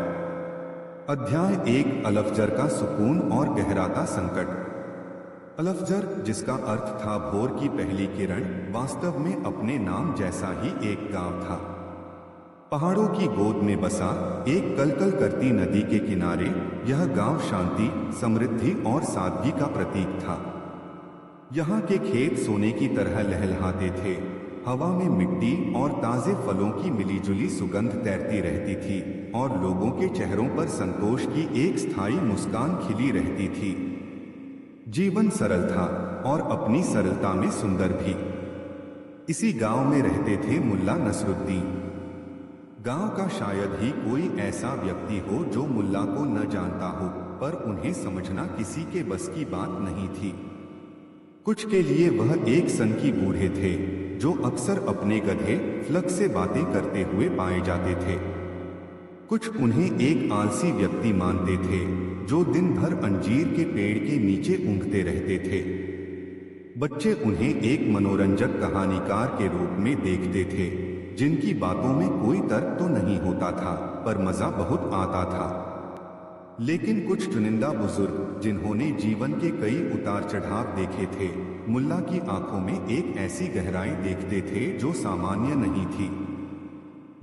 अध्याय 1, अलफजर का सुकून और गहराता संकट। अलफजर, जिसका अर्थ था भोर की पहली किरण, वास्तव में अपने नाम जैसा ही एक गांव था। पहाड़ों की गोद में बसा एक कलकल करती नदी के किनारे यह गांव शांति, समृद्धि और सादगी का प्रतीक था। यहाँ के खेत सोने की तरह लहलहाते थे। हवा में मिट्टी और ताजे फलों की मिलीजुली सुगंध तैरती रहती थी और लोगों के चेहरों पर संतोष की एक स्थायी मुस्कान खिली रहती थी। जीवन सरल था और अपनी सरलता में सुंदर भी। इसी गांव में रहते थे मुल्ला नसरुद्दीन। गांव का शायद ही कोई ऐसा व्यक्ति हो जो मुल्ला को न जानता हो, पर उन्हें समझना किसी के बस की बात नहीं थी। कुछ के लिए वह एक सनकी बूढ़े थे जो अक्सर अपने गधे फ्लक से बातें करते हुए पाए जाते थे। कुछ उन्हें एक आलसी व्यक्ति मानते थे जो दिन भर अंजीर के पेड़ के नीचे ऊँघते रहते थे। बच्चे उन्हें एक मनोरंजक कहानीकार के रूप में देखते थे जिनकी बातों में कोई तर्क तो नहीं होता था, पर मजा बहुत आता था। लेकिन कुछ चुनिंदा बुजुर्ग जिन्होंने जीवन के कई उतार चढ़ाव देखे थे, मुल्ला की आंखों में एक ऐसी गहराई देखते थे जो सामान्य नहीं थी।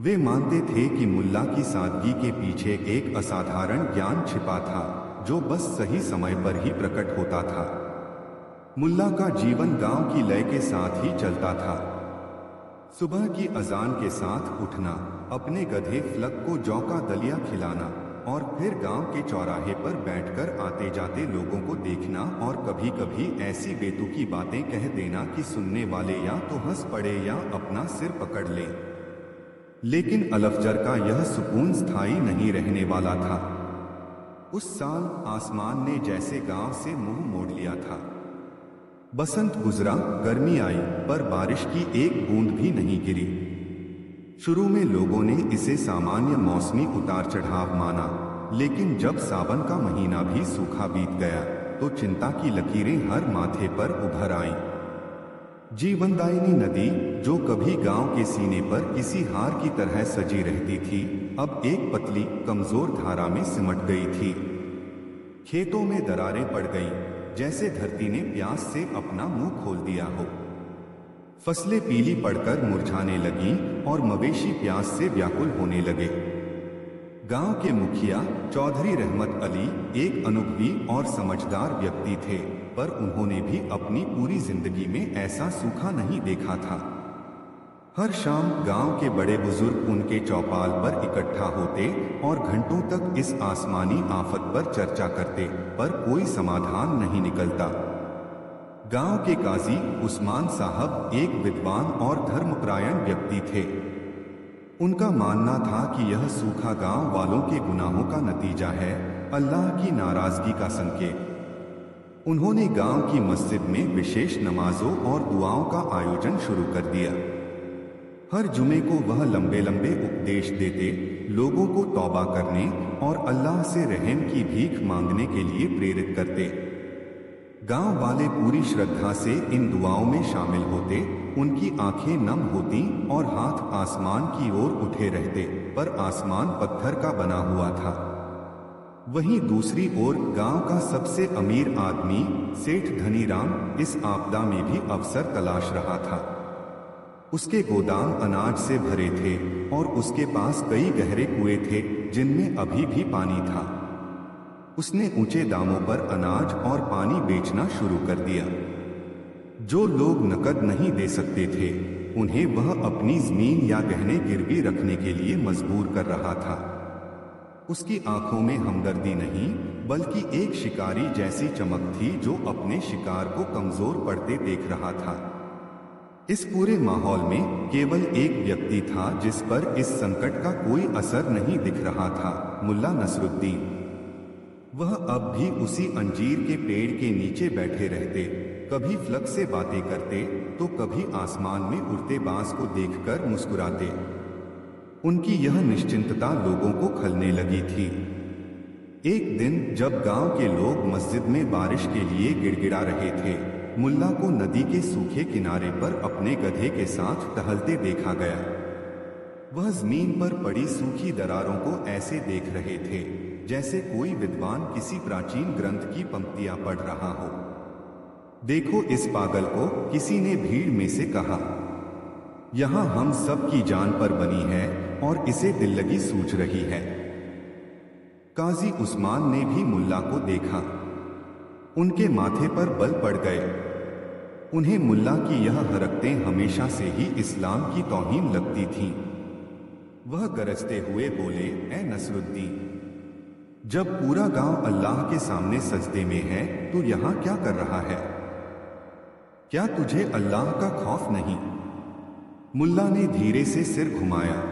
वे मानते थे कि मुल्ला की सादगी के पीछे एक असाधारण ज्ञान छिपा था जो बस सही समय पर ही प्रकट होता था। मुल्ला का जीवन गांव की लय के साथ ही चलता था। सुबह की अजान के साथ उठना, अपने गधे फ्लक को जौ का दलिया खिलाना और फिर गांव के चौराहे पर बैठकर आते जाते लोगों को देखना और कभी कभी ऐसी बेतुकी बातें कह देना कि सुनने वाले या तो हंस पड़े या अपना सिर पकड़ ले। लेकिन अलफजर का यह सुकून स्थायी नहीं रहने वाला था। उस साल आसमान ने जैसे गांव से मुंह मोड़ लिया था। बसंत गुजरा, गर्मी आई, पर बारिश की एक बूंद भी नहीं गिरी। शुरू में लोगों ने इसे सामान्य मौसमी उतार चढ़ाव माना, लेकिन जब सावन का महीना भी सूखा बीत गया तो चिंता की लकीरें हर माथे पर उभर आईं। जीवनदायिनी नदी, जो कभी गांव के सीने पर किसी हार की तरह सजी रहती थी, अब एक पतली, कमजोर धारा में सिमट गई थी। खेतों में दरारें पड़ गईं, जैसे धरती ने प्यास से अपना मुंह खोल दिया हो। फसलें पीली पड़कर मुरझाने लगीं और मवेशी प्यास से व्याकुल होने लगे। गांव के मुखिया चौधरी रहमत अली एक अनुभवी और समझदार व्यक्ति थे, पर उन्होंने भी अपनी पूरी जिंदगी में ऐसा सूखा नहीं देखा था। हर शाम गांव के बड़े बुजुर्ग उनके चौपाल पर इकट्ठा होते और घंटों तक इस आसमानी आफत पर चर्चा करते, पर कोई समाधान नहीं निकलता। गांव के काजी उस्मान साहब एक विद्वान और धर्मपरायण व्यक्ति थे। उनका मानना था कि यह सूखा गांव वालों के गुनाहों का नतीजा है, अल्लाह की नाराजगी का संकेत। उन्होंने गांव की मस्जिद में विशेष नमाजों और दुआओं का आयोजन शुरू कर दिया। हर जुमे को वह लंबे लंबे उपदेश देते, लोगों को तौबा करने और अल्लाह से रहम की भीख मांगने के लिए प्रेरित करते। गांव वाले पूरी श्रद्धा से इन दुआओं में शामिल होते। उनकी आंखें नम होती और हाथ आसमान की ओर उठे रहते, पर आसमान पत्थर का बना हुआ था। वहीं दूसरी ओर गांव का सबसे अमीर आदमी सेठ धनीराम इस आपदा में भी अवसर तलाश रहा था। उसके गोदाम अनाज से भरे थे और उसके पास कई गहरे कुएं थे जिनमें अभी भी पानी था। उसने ऊंचे दामों पर अनाज और पानी बेचना शुरू कर दिया। जो लोग नकद नहीं दे सकते थे उन्हें वह अपनी जमीन या गहने गिरवी रखने के लिए मजबूर कर रहा था। उसकी आंखों में हमदर्दी नहीं बल्कि एक शिकारी जैसी चमक थी जो अपने शिकार को कमजोर पड़ते देख रहा था। इस पूरे माहौल में केवल एक व्यक्ति था जिस पर इस संकट का कोई असर नहीं दिख रहा था, मुल्ला नसरुद्दीन। वह अब भी उसी अंजीर के पेड़ के नीचे बैठे रहते, कभी फ्लक से बातें करते तो कभी आसमान में उड़ते बांस को देखकर मुस्कुराते। उनकी यह निश्चिंतता लोगों को खलने लगी थी। एक दिन जब गांव के लोग मस्जिद में बारिश के लिए गिड़गिड़ा रहे थे, मुल्ला को नदी के सूखे किनारे पर अपने गधे के साथ टहलते देखा गया। वह जमीन पर पड़ी सूखी दरारों को ऐसे देख रहे थे जैसे कोई विद्वान किसी प्राचीन ग्रंथ की पंक्तियां पढ़ रहा हो। देखो इस पागल को, किसी ने भीड़ में से कहा। यहां हम सब की जान पर बनी है और इसे दिल लगी सूझ रही है। काजी उस्मान ने भी मुल्ला को देखा। उनके माथे पर बल पड़ गए। उन्हें मुल्ला की यह हरकतें हमेशा से ही इस्लाम की तौहीन लगती थीं। वह गरजते हुए बोले, ए नसरुद्दीन, जब पूरा गांव अल्लाह के सामने सजदे में है तो यहां क्या कर रहा है? क्या तुझे अल्लाह का खौफ नहीं? मुल्ला ने धीरे से सिर घुमाया।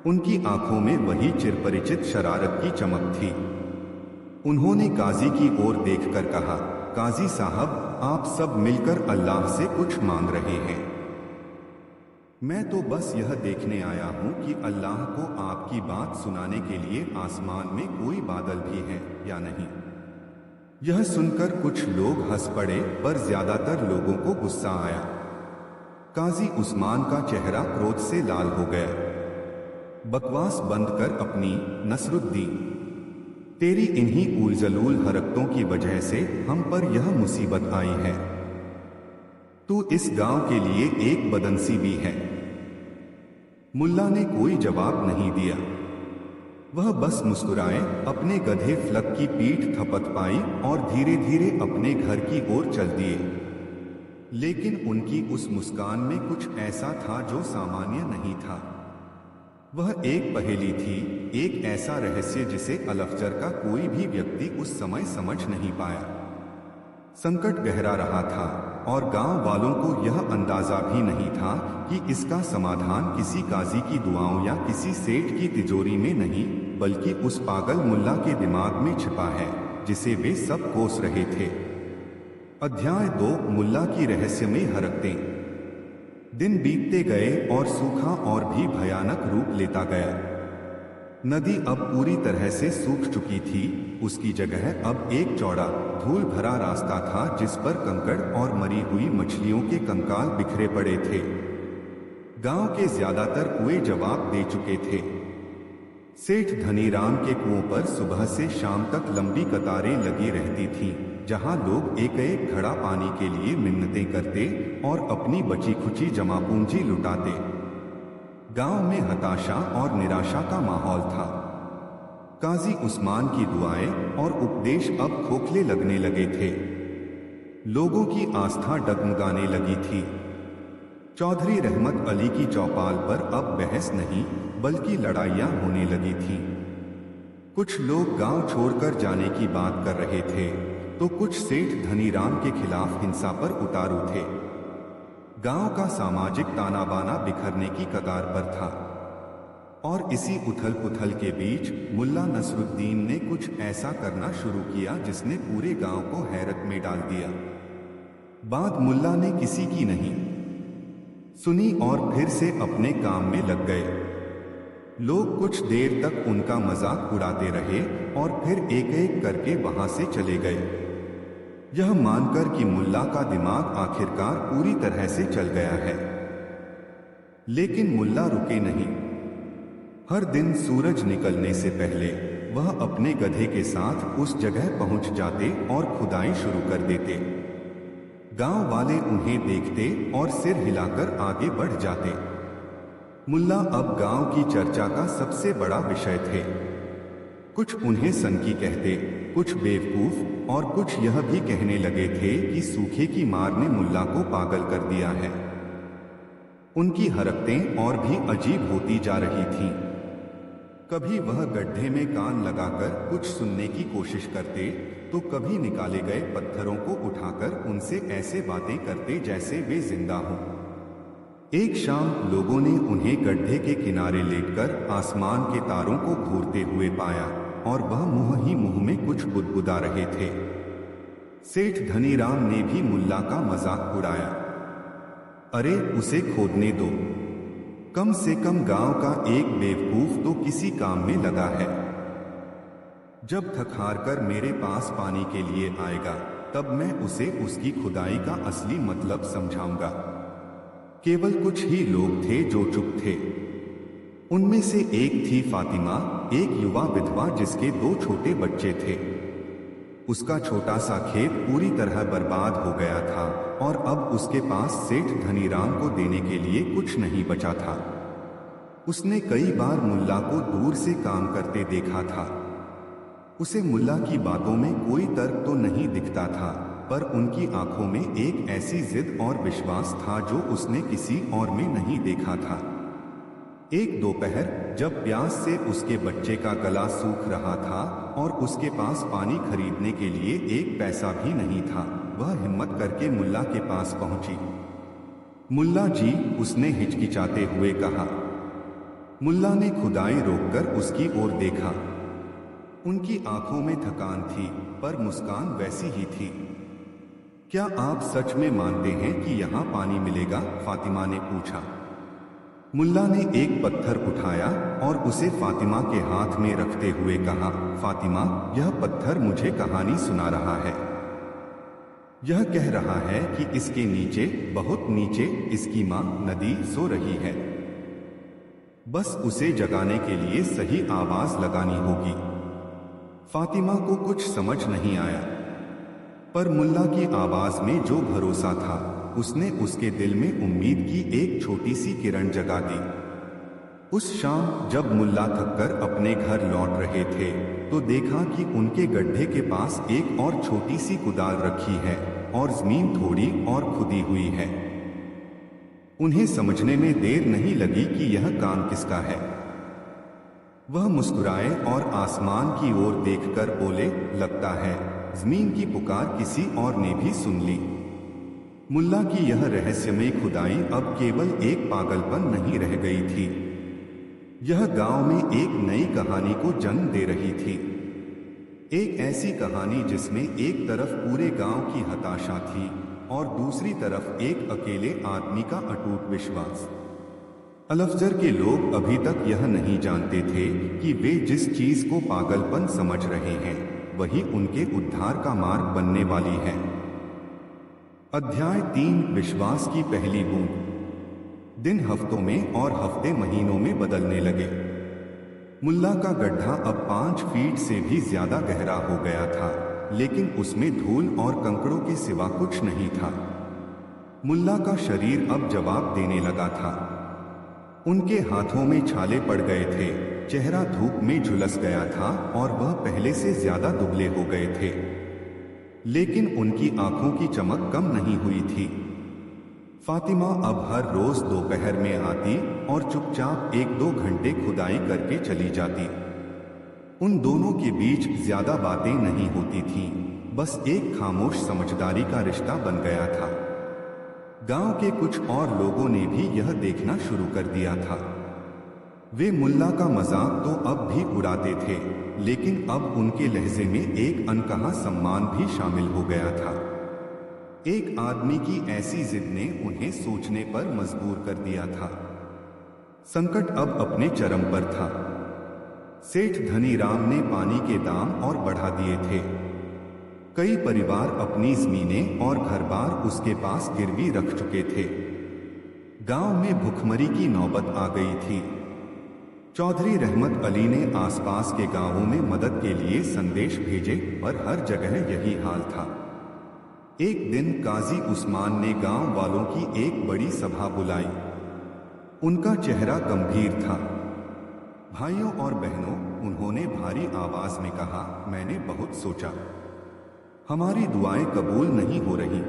उनकी आंखों में वही चिरपरिचित शरारत की चमक थी। उन्होंने काजी की ओर देखकर कहा, काजी साहब, आप सब मिलकर अल्लाह से कुछ मांग रहे हैं। मैं तो बस यह देखने आया हूं कि अल्लाह को आपकी बात सुनाने के लिए आसमान में कोई बादल भी है या नहीं। यह सुनकर कुछ लोग हंस पड़े, पर ज्यादातर लोगों को गुस्सा आया। काजी उस्मान का चेहरा क्रोध से लाल हो गया। बकवास बंद कर अपनी, नसरुद्दीन, तेरी इन्हीं उलझलूल हरकतों की वजह से हम पर यह मुसीबत आई है। तू इस गांव के लिए एक बदनसी भी है। मुल्ला ने कोई जवाब नहीं दिया। वह बस मुस्कुराए, अपने गधे फ्लक की पीठ थपथपाई और धीरे धीरे अपने घर की ओर चल दिए। लेकिन उनकी उस मुस्कान में कुछ ऐसा था जो सामान्य नहीं था। वह एक पहेली थी, एक ऐसा रहस्य जिसे अलफजर का कोई भी व्यक्ति उस समय समझ नहीं पाया। संकट गहरा रहा था और गांव वालों को यह अंदाजा भी नहीं था कि इसका समाधान किसी काजी की दुआओं या किसी सेठ की तिजोरी में नहीं, बल्कि उस पागल मुल्ला के दिमाग में छिपा है जिसे वे सब कोस रहे थे। अध्याय 2, मुल्ला की रहस्यमय हरकतें। दिन बीतते गए और सूखा और भी भयानक रूप लेता गया। नदी अब पूरी तरह से सूख चुकी थी। उसकी जगह अब एक चौड़ा धूल भरा रास्ता था जिस पर कंकड़ और मरी हुई मछलियों के कंकाल बिखरे पड़े थे। गांव के ज्यादातर कुएं जवाब दे चुके थे। सेठ धनीराम के कुओं पर सुबह से शाम तक लंबी कतारें लगी रहती थीं, जहां लोग एक एक घड़ा पानी के लिए मिन्नतें करते और अपनी बची खुची जमा पूंजी लुटाते। गांव में हताशा और निराशा का माहौल था। काजी उस्मान की दुआएं और उपदेश अब खोखले लगने लगे थे। लोगों की आस्था डगमगाने लगी थी। चौधरी रहमत अली की चौपाल पर अब बहस नहीं बल्कि लड़ाइयां होने लगी थीं। कुछ लोग गांव छोड़कर जाने की बात कर रहे थे तो कुछ सेठ धनीराम के खिलाफ हिंसा पर उतारू थे। गांव का सामाजिक ताना बाना बिखरने की कगार पर था। और इसी उथल पुथल के बीच मुल्ला नसरुद्दीन ने कुछ ऐसा करना शुरू किया जिसने पूरे गांव को हैरत में डाल दिया। बात मुल्ला ने किसी की नहीं सुनी और फिर से अपने काम में लग गए। लोग कुछ देर तक उनका मजाक उड़ाते रहे और फिर एक एक करके वहां से चले गए, यह मानकर कि मुल्ला का दिमाग आखिरकार पूरी तरह से चल गया है। लेकिन मुल्ला रुके नहीं। हर दिन सूरज निकलने से पहले वह अपने गधे के साथ उस जगह पहुंच जाते और खुदाई शुरू कर देते। गांव वाले उन्हें देखते और सिर हिलाकर आगे बढ़ जाते। मुल्ला अब गांव की चर्चा का सबसे बड़ा विषय थे। कुछ उन्हें सनकी कहते, कुछ बेवकूफ और कुछ यह भी कहने लगे थे कि सूखे की मार ने मुल्ला को पागल कर दिया है। उनकी हरकतें और भी अजीब होती जा रही थीं। कभी वह गड्ढे में कान लगाकर कुछ सुनने की कोशिश करते, तो कभी निकाले गए पत्थरों को उठाकर उनसे ऐसे बातें करते जैसे वे जिंदा हों। एक शाम लोगों ने उन्हें गड्ढे के किनारे लेटकर आसमान के तारों को घूरते हुए पाया और वह मुंह ही मुंह में कुछ बुदबुदा रहे थे। सेठ धनीराम ने भी मुल्ला का मजाक उड़ाया। अरे उसे खोदने दो, कम से कम गांव का एक बेवकूफ तो किसी काम में लगा है। जब थक हार कर मेरे पास पानी के लिए आएगा तब मैं उसे उसकी खुदाई का असली मतलब समझाऊंगा। केवल कुछ ही लोग थे जो चुप थे। उनमें से एक थी फातिमा, एक युवा विधवा जिसके 2 छोटे बच्चे थे। उसका छोटा सा खेत पूरी तरह बर्बाद हो गया था और अब उसके पास सेठ धनीराम को देने के लिए कुछ नहीं बचा था। उसने कई बार मुल्ला को दूर से काम करते देखा था। उसे मुल्ला की बातों में कोई तर्क तो नहीं दिखता था, पर उनकी आंखों में एक ऐसी जिद और विश्वास था जो उसने किसी और में नहीं देखा था। एक दोपहर जब प्यास से उसके बच्चे का गला सूख रहा था और उसके पास पानी खरीदने के लिए एक पैसा भी नहीं था, वह हिम्मत करके मुल्ला के पास पहुंची। मुल्ला जी, उसने हिचकिचाते हुए कहा। मुल्ला ने खुदाई रोककर उसकी ओर देखा। उनकी आंखों में थकान थी, पर मुस्कान वैसी ही थी। क्या आप सच में मानते हैं कि यहाँ पानी मिलेगा? फातिमा ने पूछा। मुल्ला ने एक पत्थर उठाया और उसे फातिमा के हाथ में रखते हुए कहा, फातिमा, यह पत्थर मुझे कहानी सुना रहा है। यह कह रहा है कि इसके नीचे, बहुत नीचे, इसकी माँ नदी सो रही है। बस उसे जगाने के लिए सही आवाज लगानी होगी। फातिमा को कुछ समझ नहीं आया, पर मुल्ला की आवाज में जो भरोसा था, उसने उसके दिल में उम्मीद की एक छोटी सी किरण जगा दी। उस शाम जब मुल्ला थककर अपने घर लौट रहे थे, तो देखा कि उनके गड्ढे के पास एक और छोटी सी कुदाल रखी है और जमीन थोड़ी और खुदी हुई है। उन्हें समझने में देर नहीं लगी कि यह काम किसका है। वह मुस्कुराए और आसमान की ओर देखकर बोले, लगता है जमीन की पुकार किसी और ने भी सुन ली। मुल्ला की यह रहस्यमय खुदाई अब केवल एक पागलपन नहीं रह गई थी। यह गांव में एक नई कहानी को जन्म दे रही थी। एक ऐसी कहानी जिसमें एक तरफ पूरे गांव की हताशा थी और दूसरी तरफ एक अकेले आदमी का अटूट विश्वास। अलफजर के लोग अभी तक यह नहीं जानते थे कि वे जिस चीज को पागलपन समझ रहे हैं, वही उनके उद्धार का मार्ग बनने वाली है। अध्याय 3, विश्वास की पहली बूंद। दिन हफ्तों में और हफ्ते महीनों में बदलने लगे। मुल्ला का गड्ढा अब 5 फीट से भी ज्यादा गहरा हो गया था, लेकिन उसमें धूल और कंकड़ों के सिवा कुछ नहीं था। मुल्ला का शरीर अब जवाब देने लगा था। उनके हाथों में छाले पड़ गए थे, चेहरा धूप में झुलस गया था और वह पहले से ज्यादा दुबले हो गए थे। लेकिन उनकी आंखों की चमक कम नहीं हुई थी। फातिमा अब हर रोज दोपहर में आती और चुपचाप 1-2 घंटे खुदाई करके चली जाती। उन दोनों के बीच ज्यादा बातें नहीं होती थीं, बस एक खामोश समझदारी का रिश्ता बन गया था। गांव के कुछ और लोगों ने भी यह देखना शुरू कर दिया था। वे मुल्ला का मजाक तो अब भी उड़ाते थे, लेकिन अब उनके लहजे में एक अनकहा सम्मान भी शामिल हो गया था। एक आदमी की ऐसी जिद ने उन्हें सोचने पर मजबूर कर दिया था। संकट अब अपने चरम पर था। सेठ धनीराम ने पानी के दाम और बढ़ा दिए थे। कई परिवार अपनी जमीनें और घर-बार उसके पास गिरवी रख चुके थे। गांव में भुखमरी की नौबत आ गई थी। चौधरी रहमत अली ने आसपास के गांवों में मदद के लिए संदेश भेजे, पर हर जगह यही हाल था। एक दिन काजी उस्मान ने गांव वालों की एक बड़ी सभा बुलाई। उनका चेहरा गंभीर था। भाइयों और बहनों, उन्होंने भारी आवाज में कहा, मैंने बहुत सोचा, हमारी दुआएं कबूल नहीं हो रही।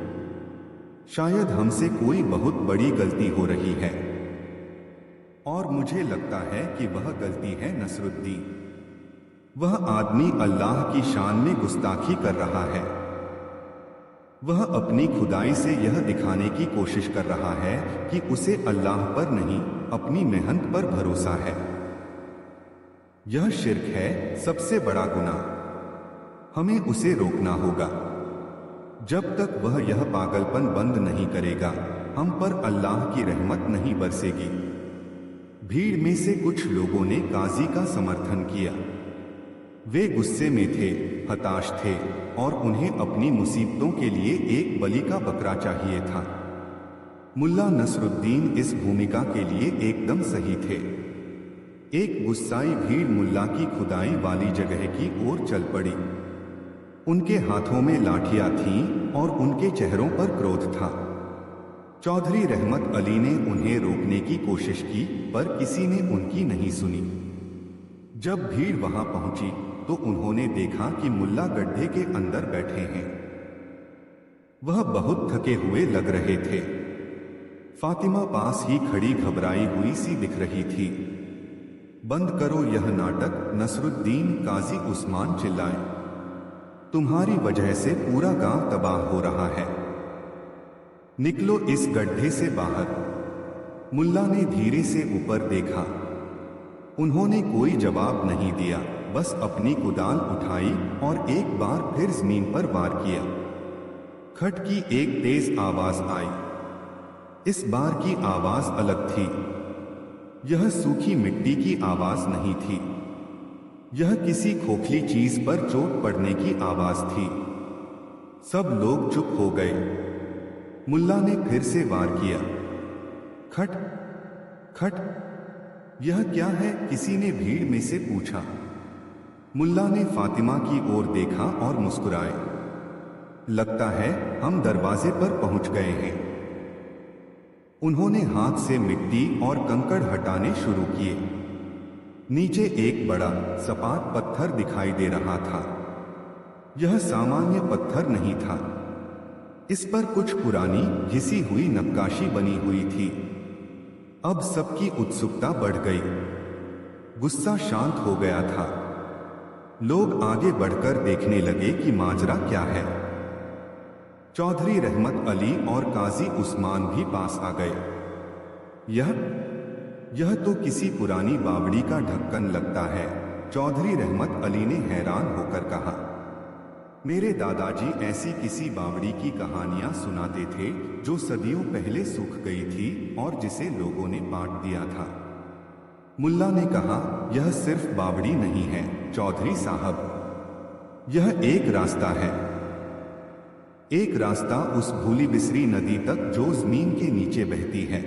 शायद हमसे कोई बहुत बड़ी गलती हो रही है, और मुझे लगता है कि वह गलती है नसरुद्दीन। वह आदमी अल्लाह की शान में गुस्ताखी कर रहा है। वह अपनी खुदाई से यह दिखाने की कोशिश कर रहा है कि उसे अल्लाह पर नहीं, अपनी मेहनत पर भरोसा है। यह शिर्क है, सबसे बड़ा गुनाह। हमें उसे रोकना होगा। जब तक वह यह पागलपन बंद नहीं करेगा, हम पर अल्लाह की रहमत नहीं बरसेगी। भीड़ में से कुछ लोगों ने काजी का समर्थन किया। वे गुस्से में थे, हताश थे, और उन्हें अपनी मुसीबतों के लिए एक बलि का बकरा चाहिए था। मुल्ला नसरुद्दीन इस भूमिका के लिए एकदम सही थे। एक गुस्साई भीड़ मुल्ला की खुदाई वाली जगह की ओर चल पड़ी। उनके हाथों में लाठियां थीं और उनके चेहरों पर क्रोध था। चौधरी रहमत अली ने उन्हें रोकने की कोशिश की, पर किसी ने उनकी नहीं सुनी। जब भीड़ वहां पहुंची तो उन्होंने देखा कि मुल्ला गड्ढे के अंदर बैठे हैं। वह बहुत थके हुए लग रहे थे। फातिमा पास ही खड़ी घबराई हुई सी दिख रही थी। बंद करो यह नाटक, नसरुद्दीन, काजी उस्मान चिल्लाए। तुम्हारी वजह से पूरा गांव तबाह हो रहा है। निकलो इस गड्ढे से बाहर। मुल्ला ने धीरे से ऊपर देखा। उन्होंने कोई जवाब नहीं दिया, बस अपनी कुदाल उठाई और एक बार फिर जमीन पर वार किया। खट की एक तेज आवाज आई। इस बार की आवाज अलग थी। यह सूखी मिट्टी की आवाज नहीं थी। यह किसी खोखली चीज पर चोट पड़ने की आवाज थी। सब लोग चुप हो गए। मुल्ला ने फिर से वार किया। खट खट। यह क्या है? किसी ने भीड़ में से पूछा। मुल्ला ने फातिमा की ओर देखा और मुस्कुराए। लगता है हम दरवाजे पर पहुंच गए हैं। उन्होंने हाथ से मिट्टी और कंकड़ हटाने शुरू किए। नीचे एक बड़ा सपाट पत्थर दिखाई दे रहा था। यह सामान्य पत्थर नहीं था। इस पर कुछ पुरानी घिसी हुई नक्काशी बनी हुई थी। अब सबकी उत्सुकता बढ़ गई। गुस्सा शांत हो गया था। लोग आगे बढ़कर देखने लगे कि माजरा क्या है। चौधरी रहमत अली और काजी उस्मान भी पास आ गए। यह तो किसी पुरानी बावड़ी का ढक्कन लगता है, चौधरी रहमत अली ने हैरान होकर कहा। मेरे दादाजी ऐसी किसी बावड़ी की कहानियां सुनाते थे जो सदियों पहले सूख गई थी और जिसे लोगों ने बांट दिया था। मुल्ला ने कहा, यह सिर्फ बावड़ी नहीं है चौधरी साहब, यह एक रास्ता है। एक रास्ता उस भूली बिसरी नदी तक जो जमीन के नीचे बहती है।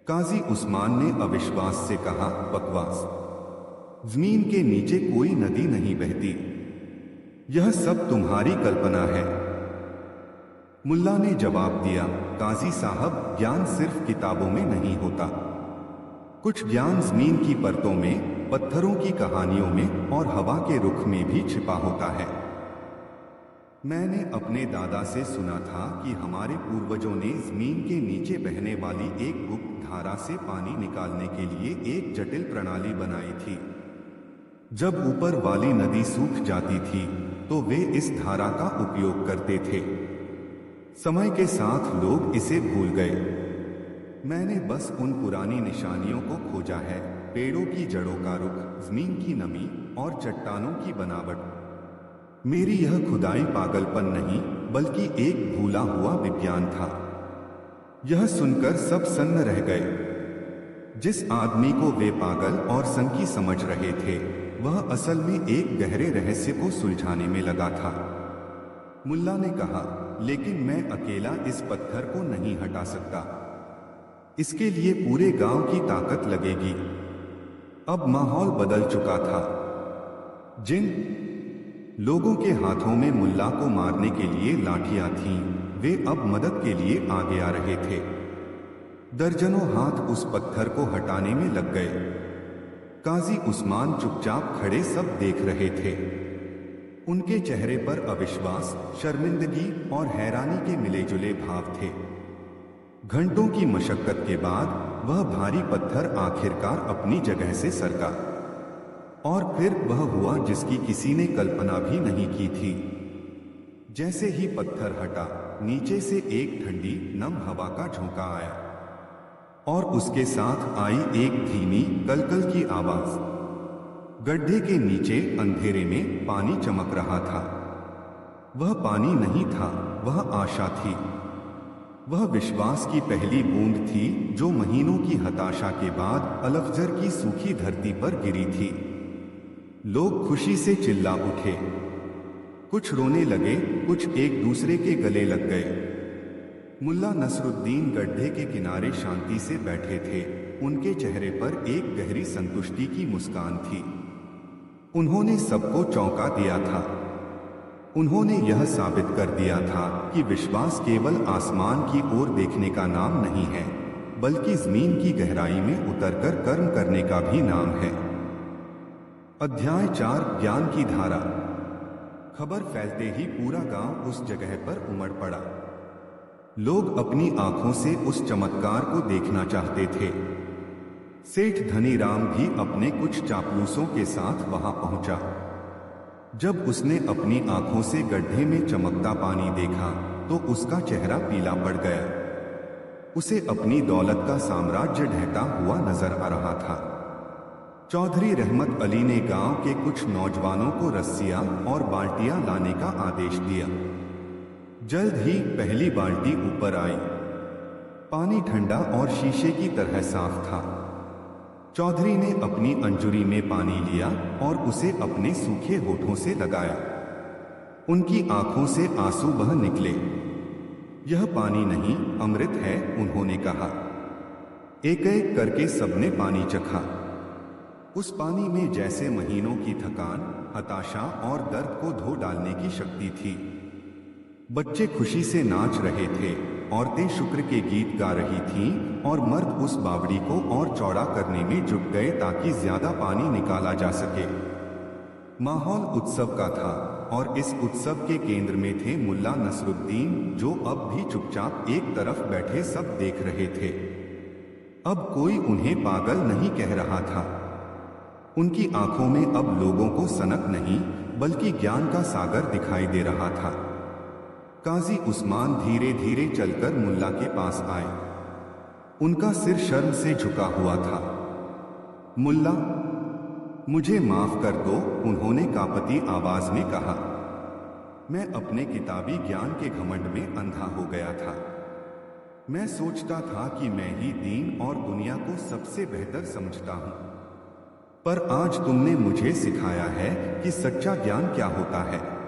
काजी उस्मान ने अविश्वास से कहा, बकवास। जमीन के नीचे कोई नदी नहीं बहती। यह सब तुम्हारी कल्पना है। मुल्ला ने जवाब दिया, काजी साहब, ज्ञान सिर्फ किताबों में नहीं होता। कुछ ज्ञान जमीन की परतों में, पत्थरों की कहानियों में और हवा के रुख में भी छिपा होता है। मैंने अपने दादा से सुना था कि हमारे पूर्वजों ने जमीन के नीचे बहने वाली एक गुप्त धारा से पानी निकालने के लिए एक जटिल प्रणाली बनाई थी। जब ऊपर वाली नदी सूख जाती थी तो वे इस धारा का उपयोग करते थे। समय के साथ लोग इसे भूल गए। मैंने बस उन पुरानी निशानियों को खोजा है, पेड़ों की जड़ों का रुख, जमीन की नमी और चट्टानों की बनावट। मेरी यह खुदाई पागलपन नहीं बल्कि एक भूला हुआ विज्ञान था। यह सुनकर सब सन्न रह गए। जिस आदमी को वे पागल और सनकी समझ रहे थे, वह असल में एक गहरे रहस्य को सुलझाने में लगा था। मुल्ला ने कहा, लेकिन मैं अकेला इस पत्थर को नहीं हटा सकता। इसके लिए पूरे गांव की ताकत लगेगी। अब माहौल बदल चुका था। जिन लोगों के हाथों में मुल्ला को मारने के लिए लाठियां थीं, वे अब मदद के लिए आगे आ रहे थे। दर्जनों हाथ उस पत्थर को हटाने में लग गए। काजी उस्मान चुपचाप खड़े सब देख रहे थे। उनके चेहरे पर अविश्वास, शर्मिंदगी और हैरानी के मिले-जुले भाव थे। घंटों की मशक्कत के बाद वह भारी पत्थर आखिरकार अपनी जगह से सरका, और फिर वह हुआ जिसकी किसी ने कल्पना भी नहीं की थी। जैसे ही पत्थर हटा, नीचे से एक ठंडी नम हवा का झोंका आया और उसके साथ आई एक धीमी कलकल की आवाज। गड्ढे के नीचे अंधेरे में पानी चमक रहा था। वह पानी नहीं था, वह आशा थी। वह विश्वास की पहली बूंद थी जो महीनों की हताशा के बाद अलफजर की सूखी धरती पर गिरी थी। लोग खुशी से चिल्ला उठे, कुछ रोने लगे, कुछ एक दूसरे के गले लग गए। मुल्ला नसरुद्दीन गड्ढे के किनारे शांति से बैठे थे। उनके चेहरे पर एक गहरी संतुष्टि की मुस्कान थी। उन्होंने सबको चौंका दिया था। उन्होंने यह साबित कर दिया था कि विश्वास केवल आसमान की ओर देखने का नाम नहीं है, बल्कि जमीन की गहराई में उतरकर कर्म करने का भी नाम है। अध्याय 4, ज्ञान की धारा। खबर फैलते ही पूरा गांव उस जगह पर उमड़ पड़ा। लोग अपनी आंखों से उस चमत्कार को देखना चाहते थे। सेठ धनीराम भी अपने कुछ चापलूसों के साथ वहां पहुंचा। जब उसने अपनी आंखों से गड्ढे में चमकता पानी देखा तो उसका चेहरा पीला पड़ गया। उसे अपनी दौलत का साम्राज्य ढहता हुआ नजर आ रहा था। चौधरी रहमत अली ने गांव के कुछ नौजवानों को रस्सियां और बाल्टियां लाने का आदेश दिया। जल्द ही पहली बाल्टी ऊपर आई। पानी ठंडा और शीशे की तरह साफ था। चौधरी ने अपनी अंजुरी में पानी लिया और उसे अपने सूखे होठों से लगाया। उनकी आंखों से आंसू बह निकले। यह पानी नहीं, अमृत है, उन्होंने कहा। एक एक करके सबने पानी चखा। उस पानी में जैसे महीनों की थकान, हताशा और दर्द को धो डालने की शक्ति थी। बच्चे खुशी से नाच रहे थे, औरतें शुक्र के गीत गा रही थीं और मर्द उस बावड़ी को और चौड़ा करने में जुट गए ताकि ज्यादा पानी निकाला जा सके। माहौल उत्सव का था और इस उत्सव के केंद्र में थे मुल्ला नसरुद्दीन, जो अब भी चुपचाप एक तरफ बैठे सब देख रहे थे। अब कोई उन्हें पागल नहीं कह रहा था। उनकी आंखों में अब लोगों को सनक नहीं, बल्कि ज्ञान का सागर दिखाई दे रहा था। काजी उस्मान धीरे धीरे चलकर मुल्ला के पास आए। उनका सिर शर्म से झुका हुआ था। मुल्ला, मुझे माफ कर दो, उन्होंने कांपती आवाज में कहा। मैं अपने किताबी ज्ञान के घमंड में अंधा हो गया था। मैं सोचता था कि मैं ही दीन और दुनिया को सबसे बेहतर समझता हूं, पर आज तुमने मुझे सिखाया है कि सच्चा ज्ञान क्या होता है।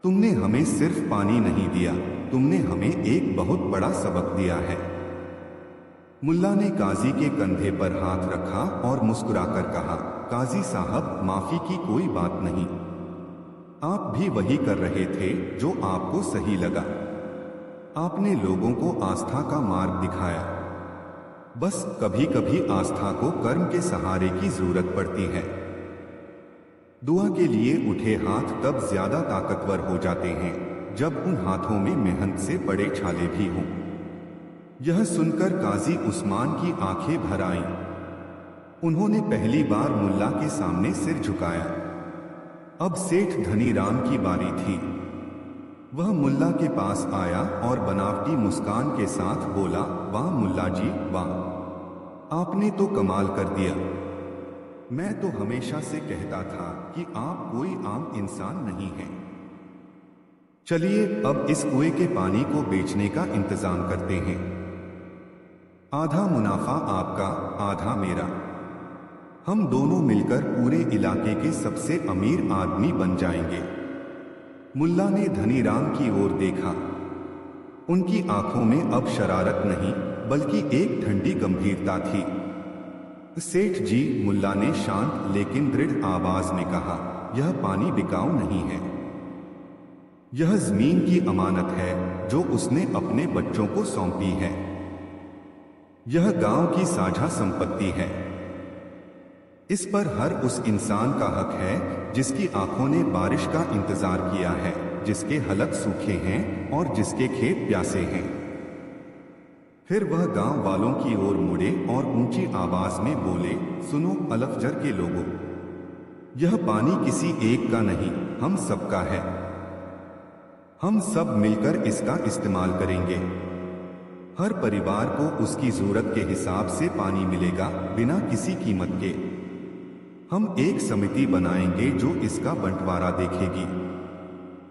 तुमने हमें सिर्फ पानी नहीं दिया, तुमने हमें एक बहुत बड़ा सबक दिया है। मुल्ला ने काजी के कंधे पर हाथ रखा और मुस्कुराकर कहा, काजी साहब, माफी की कोई बात नहीं। आप भी वही कर रहे थे जो आपको सही लगा। आपने लोगों को आस्था का मार्ग दिखाया। बस कभी कभी आस्था को कर्म के सहारे की जरूरत पड़ती है। दुआ के लिए उठे हाथ तब ज्यादा ताकतवर हो जाते हैं जब उन हाथों में मेहनत से बड़े छाले भी हों। यह सुनकर काजी उस्मान की आंखें भर आईं। उन्होंने पहली बार मुल्ला के सामने सिर झुकाया। अब सेठ धनीराम की बारी थी। वह मुल्ला के पास आया और बनावटी मुस्कान के साथ बोला, वाह मुल्ला जी, वाह, आपने तो कमाल कर दिया। मैं तो हमेशा से कहता था कि आप कोई आम इंसान नहीं हैं। चलिए अब इस कुएं के पानी को बेचने का इंतजाम करते हैं। आधा मुनाफा आपका, आधा मेरा। हम दोनों मिलकर पूरे इलाके के सबसे अमीर आदमी बन जाएंगे। मुल्ला ने धनीराम की ओर देखा। उनकी आंखों में अब शरारत नहीं, बल्कि एक ठंडी गंभीरता थी। सेठ जी, मुल्ला ने शांत लेकिन दृढ़ आवाज में कहा, यह पानी बिकाऊ नहीं है। यह जमीन की अमानत है जो उसने अपने बच्चों को सौंपी है। यह गांव की साझा संपत्ति है। इस पर हर उस इंसान का हक है जिसकी आंखों ने बारिश का इंतजार किया है, जिसके हलक सूखे हैं और जिसके खेत प्यासे हैं। फिर वह गांव वालों की ओर मुड़े और ऊंची आवाज में बोले, सुनो अलफजर के लोगों, यह पानी किसी एक का नहीं, हम सबका है। हम सब मिलकर इसका इस्तेमाल करेंगे। हर परिवार को उसकी जरूरत के हिसाब से पानी मिलेगा, बिना किसी कीमत के। हम एक समिति बनाएंगे जो इसका बंटवारा देखेगी।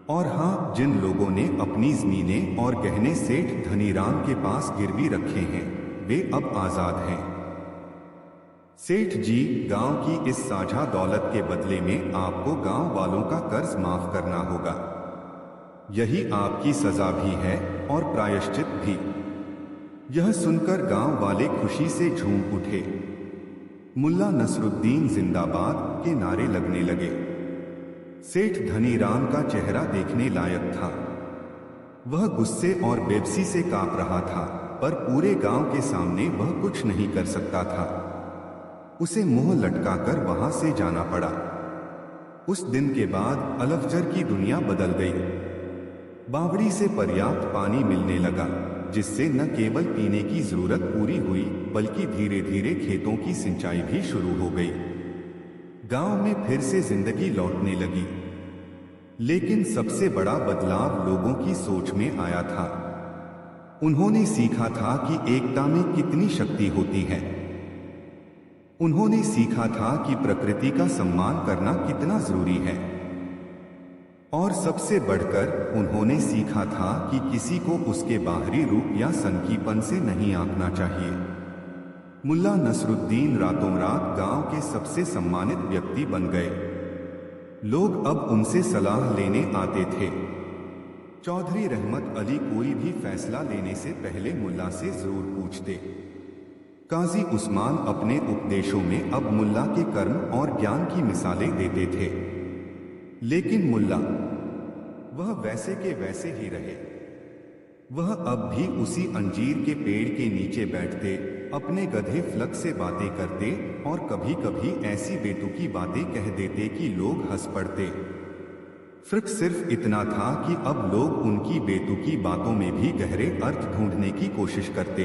और हाँ, जिन लोगों ने अपनी जमीनें और गहने सेठ धनीराम के पास गिरवी रखे हैं, वे अब आजाद हैं। सेठ जी, गांव की इस साझा दौलत के बदले में आपको गांव वालों का कर्ज माफ करना होगा। यही आपकी सजा भी है और प्रायश्चित भी। यह सुनकर गांव वाले खुशी से झूम उठे। मुल्ला नसरुद्दीन जिंदाबाद के नारे लगने लगे। सेठ धनीराम का चेहरा देखने लायक था। वह गुस्से और बेबसी से कांप रहा था, पर पूरे गांव के सामने वह कुछ नहीं कर सकता था। उसे मुंह लटकाकर वहां से जाना पड़ा। उस दिन के बाद अलफजर की दुनिया बदल गई। बावड़ी से पर्याप्त पानी मिलने लगा, जिससे न केवल पीने की जरूरत पूरी हुई, बल्कि धीरे धीरे खेतों की सिंचाई भी शुरू हो गई। गांव में फिर से जिंदगी लौटने लगी। लेकिन सबसे बड़ा बदलाव लोगों की सोच में आया था। उन्होंने सीखा था कि एकता में कितनी शक्ति होती है। उन्होंने सीखा था कि प्रकृति का सम्मान करना कितना जरूरी है। और सबसे बढ़कर उन्होंने सीखा था कि किसी को उसके बाहरी रूप या सनकीपन से नहीं आंकना चाहिए। मुल्ला नसरुद्दीन रातों रात गांव के सबसे सम्मानित व्यक्ति बन गए। लोग अब उनसे सलाह लेने आते थे। चौधरी रहमत अली कोई भी फैसला लेने से पहले मुल्ला से जरूर पूछते। काजी उस्मान अपने उपदेशों में अब मुल्ला के कर्म और ज्ञान की मिसालें देते थे। लेकिन मुल्ला वह वैसे के वैसे ही रहे। वह अब भी उसी अंजीर के पेड़ के नीचे बैठते, अपने गधे फ्लक से बातें करते और कभी कभी ऐसी बेतुकी बातें कह देते कि लोग हंस पड़ते। फर्क सिर्फ इतना था कि अब लोग उनकी बेतुकी बातों में भी गहरे अर्थ ढूंढने की कोशिश करते।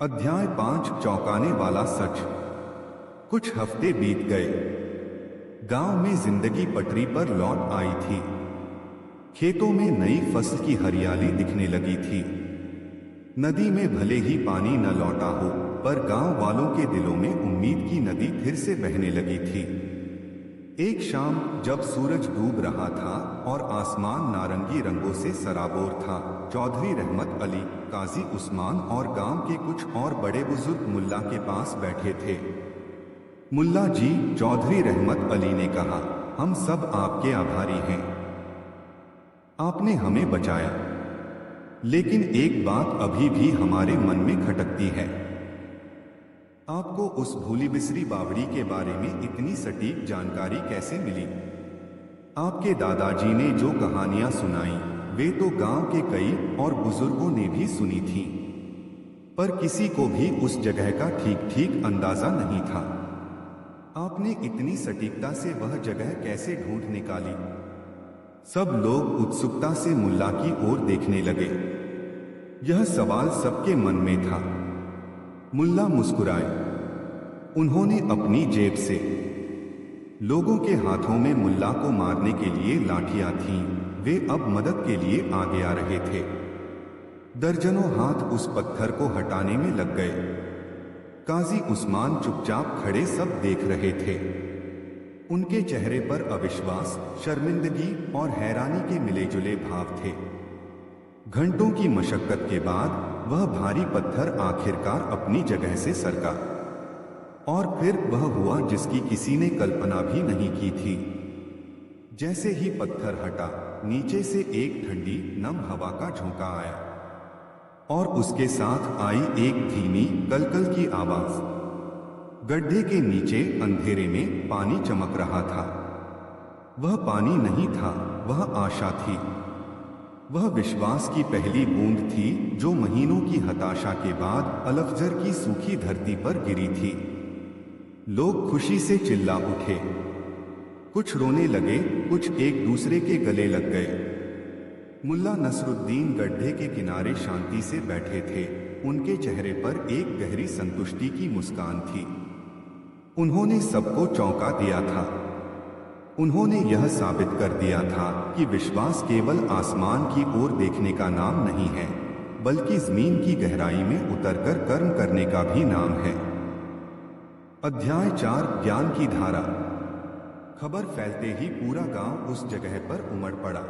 अध्याय 5, चौंकाने वाला सच। कुछ हफ्ते बीत गए। गांव में जिंदगी पटरी पर लौट आई थी। खेतों में नई फसल की हरियाली दिखने लगी थी। नदी में भले ही पानी न लौटा हो, पर गांव वालों के दिलों में उम्मीद की नदी फिर से बहने लगी थी। एक शाम जब सूरज डूब रहा था और आसमान नारंगी रंगों से सराबोर था, चौधरी रहमत अली, काजी उस्मान और गांव के कुछ और बड़े बुजुर्ग मुल्ला के पास बैठे थे। मुल्ला जी, चौधरी रहमत अली ने कहा, हम सब आपके आभारी हैं। आपने हमें बचाया। लेकिन एक बात अभी भी हमारे मन में खटकती है। आपको उस भूली बिसरी बावड़ी के बारे में इतनी सटीक जानकारी कैसे मिली? आपके दादाजी ने जो कहानियां सुनाई, वे तो गांव के कई और बुजुर्गों ने भी सुनी थी, पर किसी को भी उस जगह का ठीक ठीक अंदाजा नहीं था। आपने इतनी सटीकता से वह जगह कैसे ढूंढ निकाली? सब लोग उत्सुकता से मुल्ला की ओर देखने लगे। यह सवाल सबके मन में था। मुल्ला मुस्कुराए। उन्होंने अपनी जेब से, लोगों के हाथों में मुल्ला को मारने के लिए लाठियां थीं, वे अब मदद के लिए आगे आ रहे थे। दर्जनों हाथ उस पत्थर को हटाने में लग गए। काजी उस्मान चुपचाप खड़े सब देख रहे थे। उनके चेहरे पर अविश्वास, शर्मिंदगी और हैरानी के मिले जुले भाव थे। घंटों की मशक्कत के बाद वह भारी पत्थर आखिरकार अपनी जगह से सरका। और फिर वह हुआ जिसकी किसी ने कल्पना भी नहीं की थी। जैसे ही पत्थर हटा, नीचे से एक ठंडी नम हवा का झोंका आया और उसके साथ आई एक धीमी कलकल की आवाज। गड्ढे के नीचे अंधेरे में पानी चमक रहा था। वह पानी नहीं था, वह आशा थी। वह विश्वास की पहली बूंद थी जो महीनों की हताशा के बाद अलफजर की सूखी धरती पर गिरी थी। लोग खुशी से चिल्ला उठे। कुछ रोने लगे, कुछ एक दूसरे के गले लग गए। मुल्ला नसरुद्दीन गड्ढे के किनारे शांति से बैठे थे। उनके चेहरे पर एक गहरी संतुष्टि की मुस्कान थी। उन्होंने सबको चौंका दिया था। उन्होंने यह साबित कर दिया था कि विश्वास केवल आसमान की ओर देखने का नाम नहीं है, बल्कि जमीन की गहराई में उतरकर कर्म करने का भी नाम है। अध्याय 4 ज्ञान की धारा। खबर फैलते ही पूरा गांव उस जगह पर उमड़ पड़ा।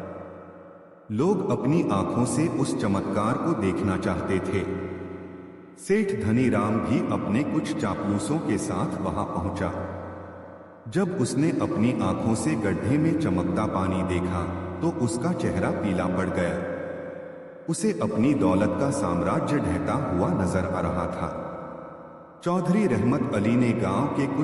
लोग अपनी आंखों से उस चमत्कार को देखना चाहते थे। सेठ धनीराम भी अपने कुछ चापलूसों के साथ वहां पहुंचा। जब उसने अपनी आंखों से गड्ढे में चमकता पानी देखा तो उसका चेहरा पीला पड़ गया। उसे अपनी दौलत का साम्राज्य ढहता हुआ नजर आ रहा था। चौधरी रहमत अली ने गांव के कुछ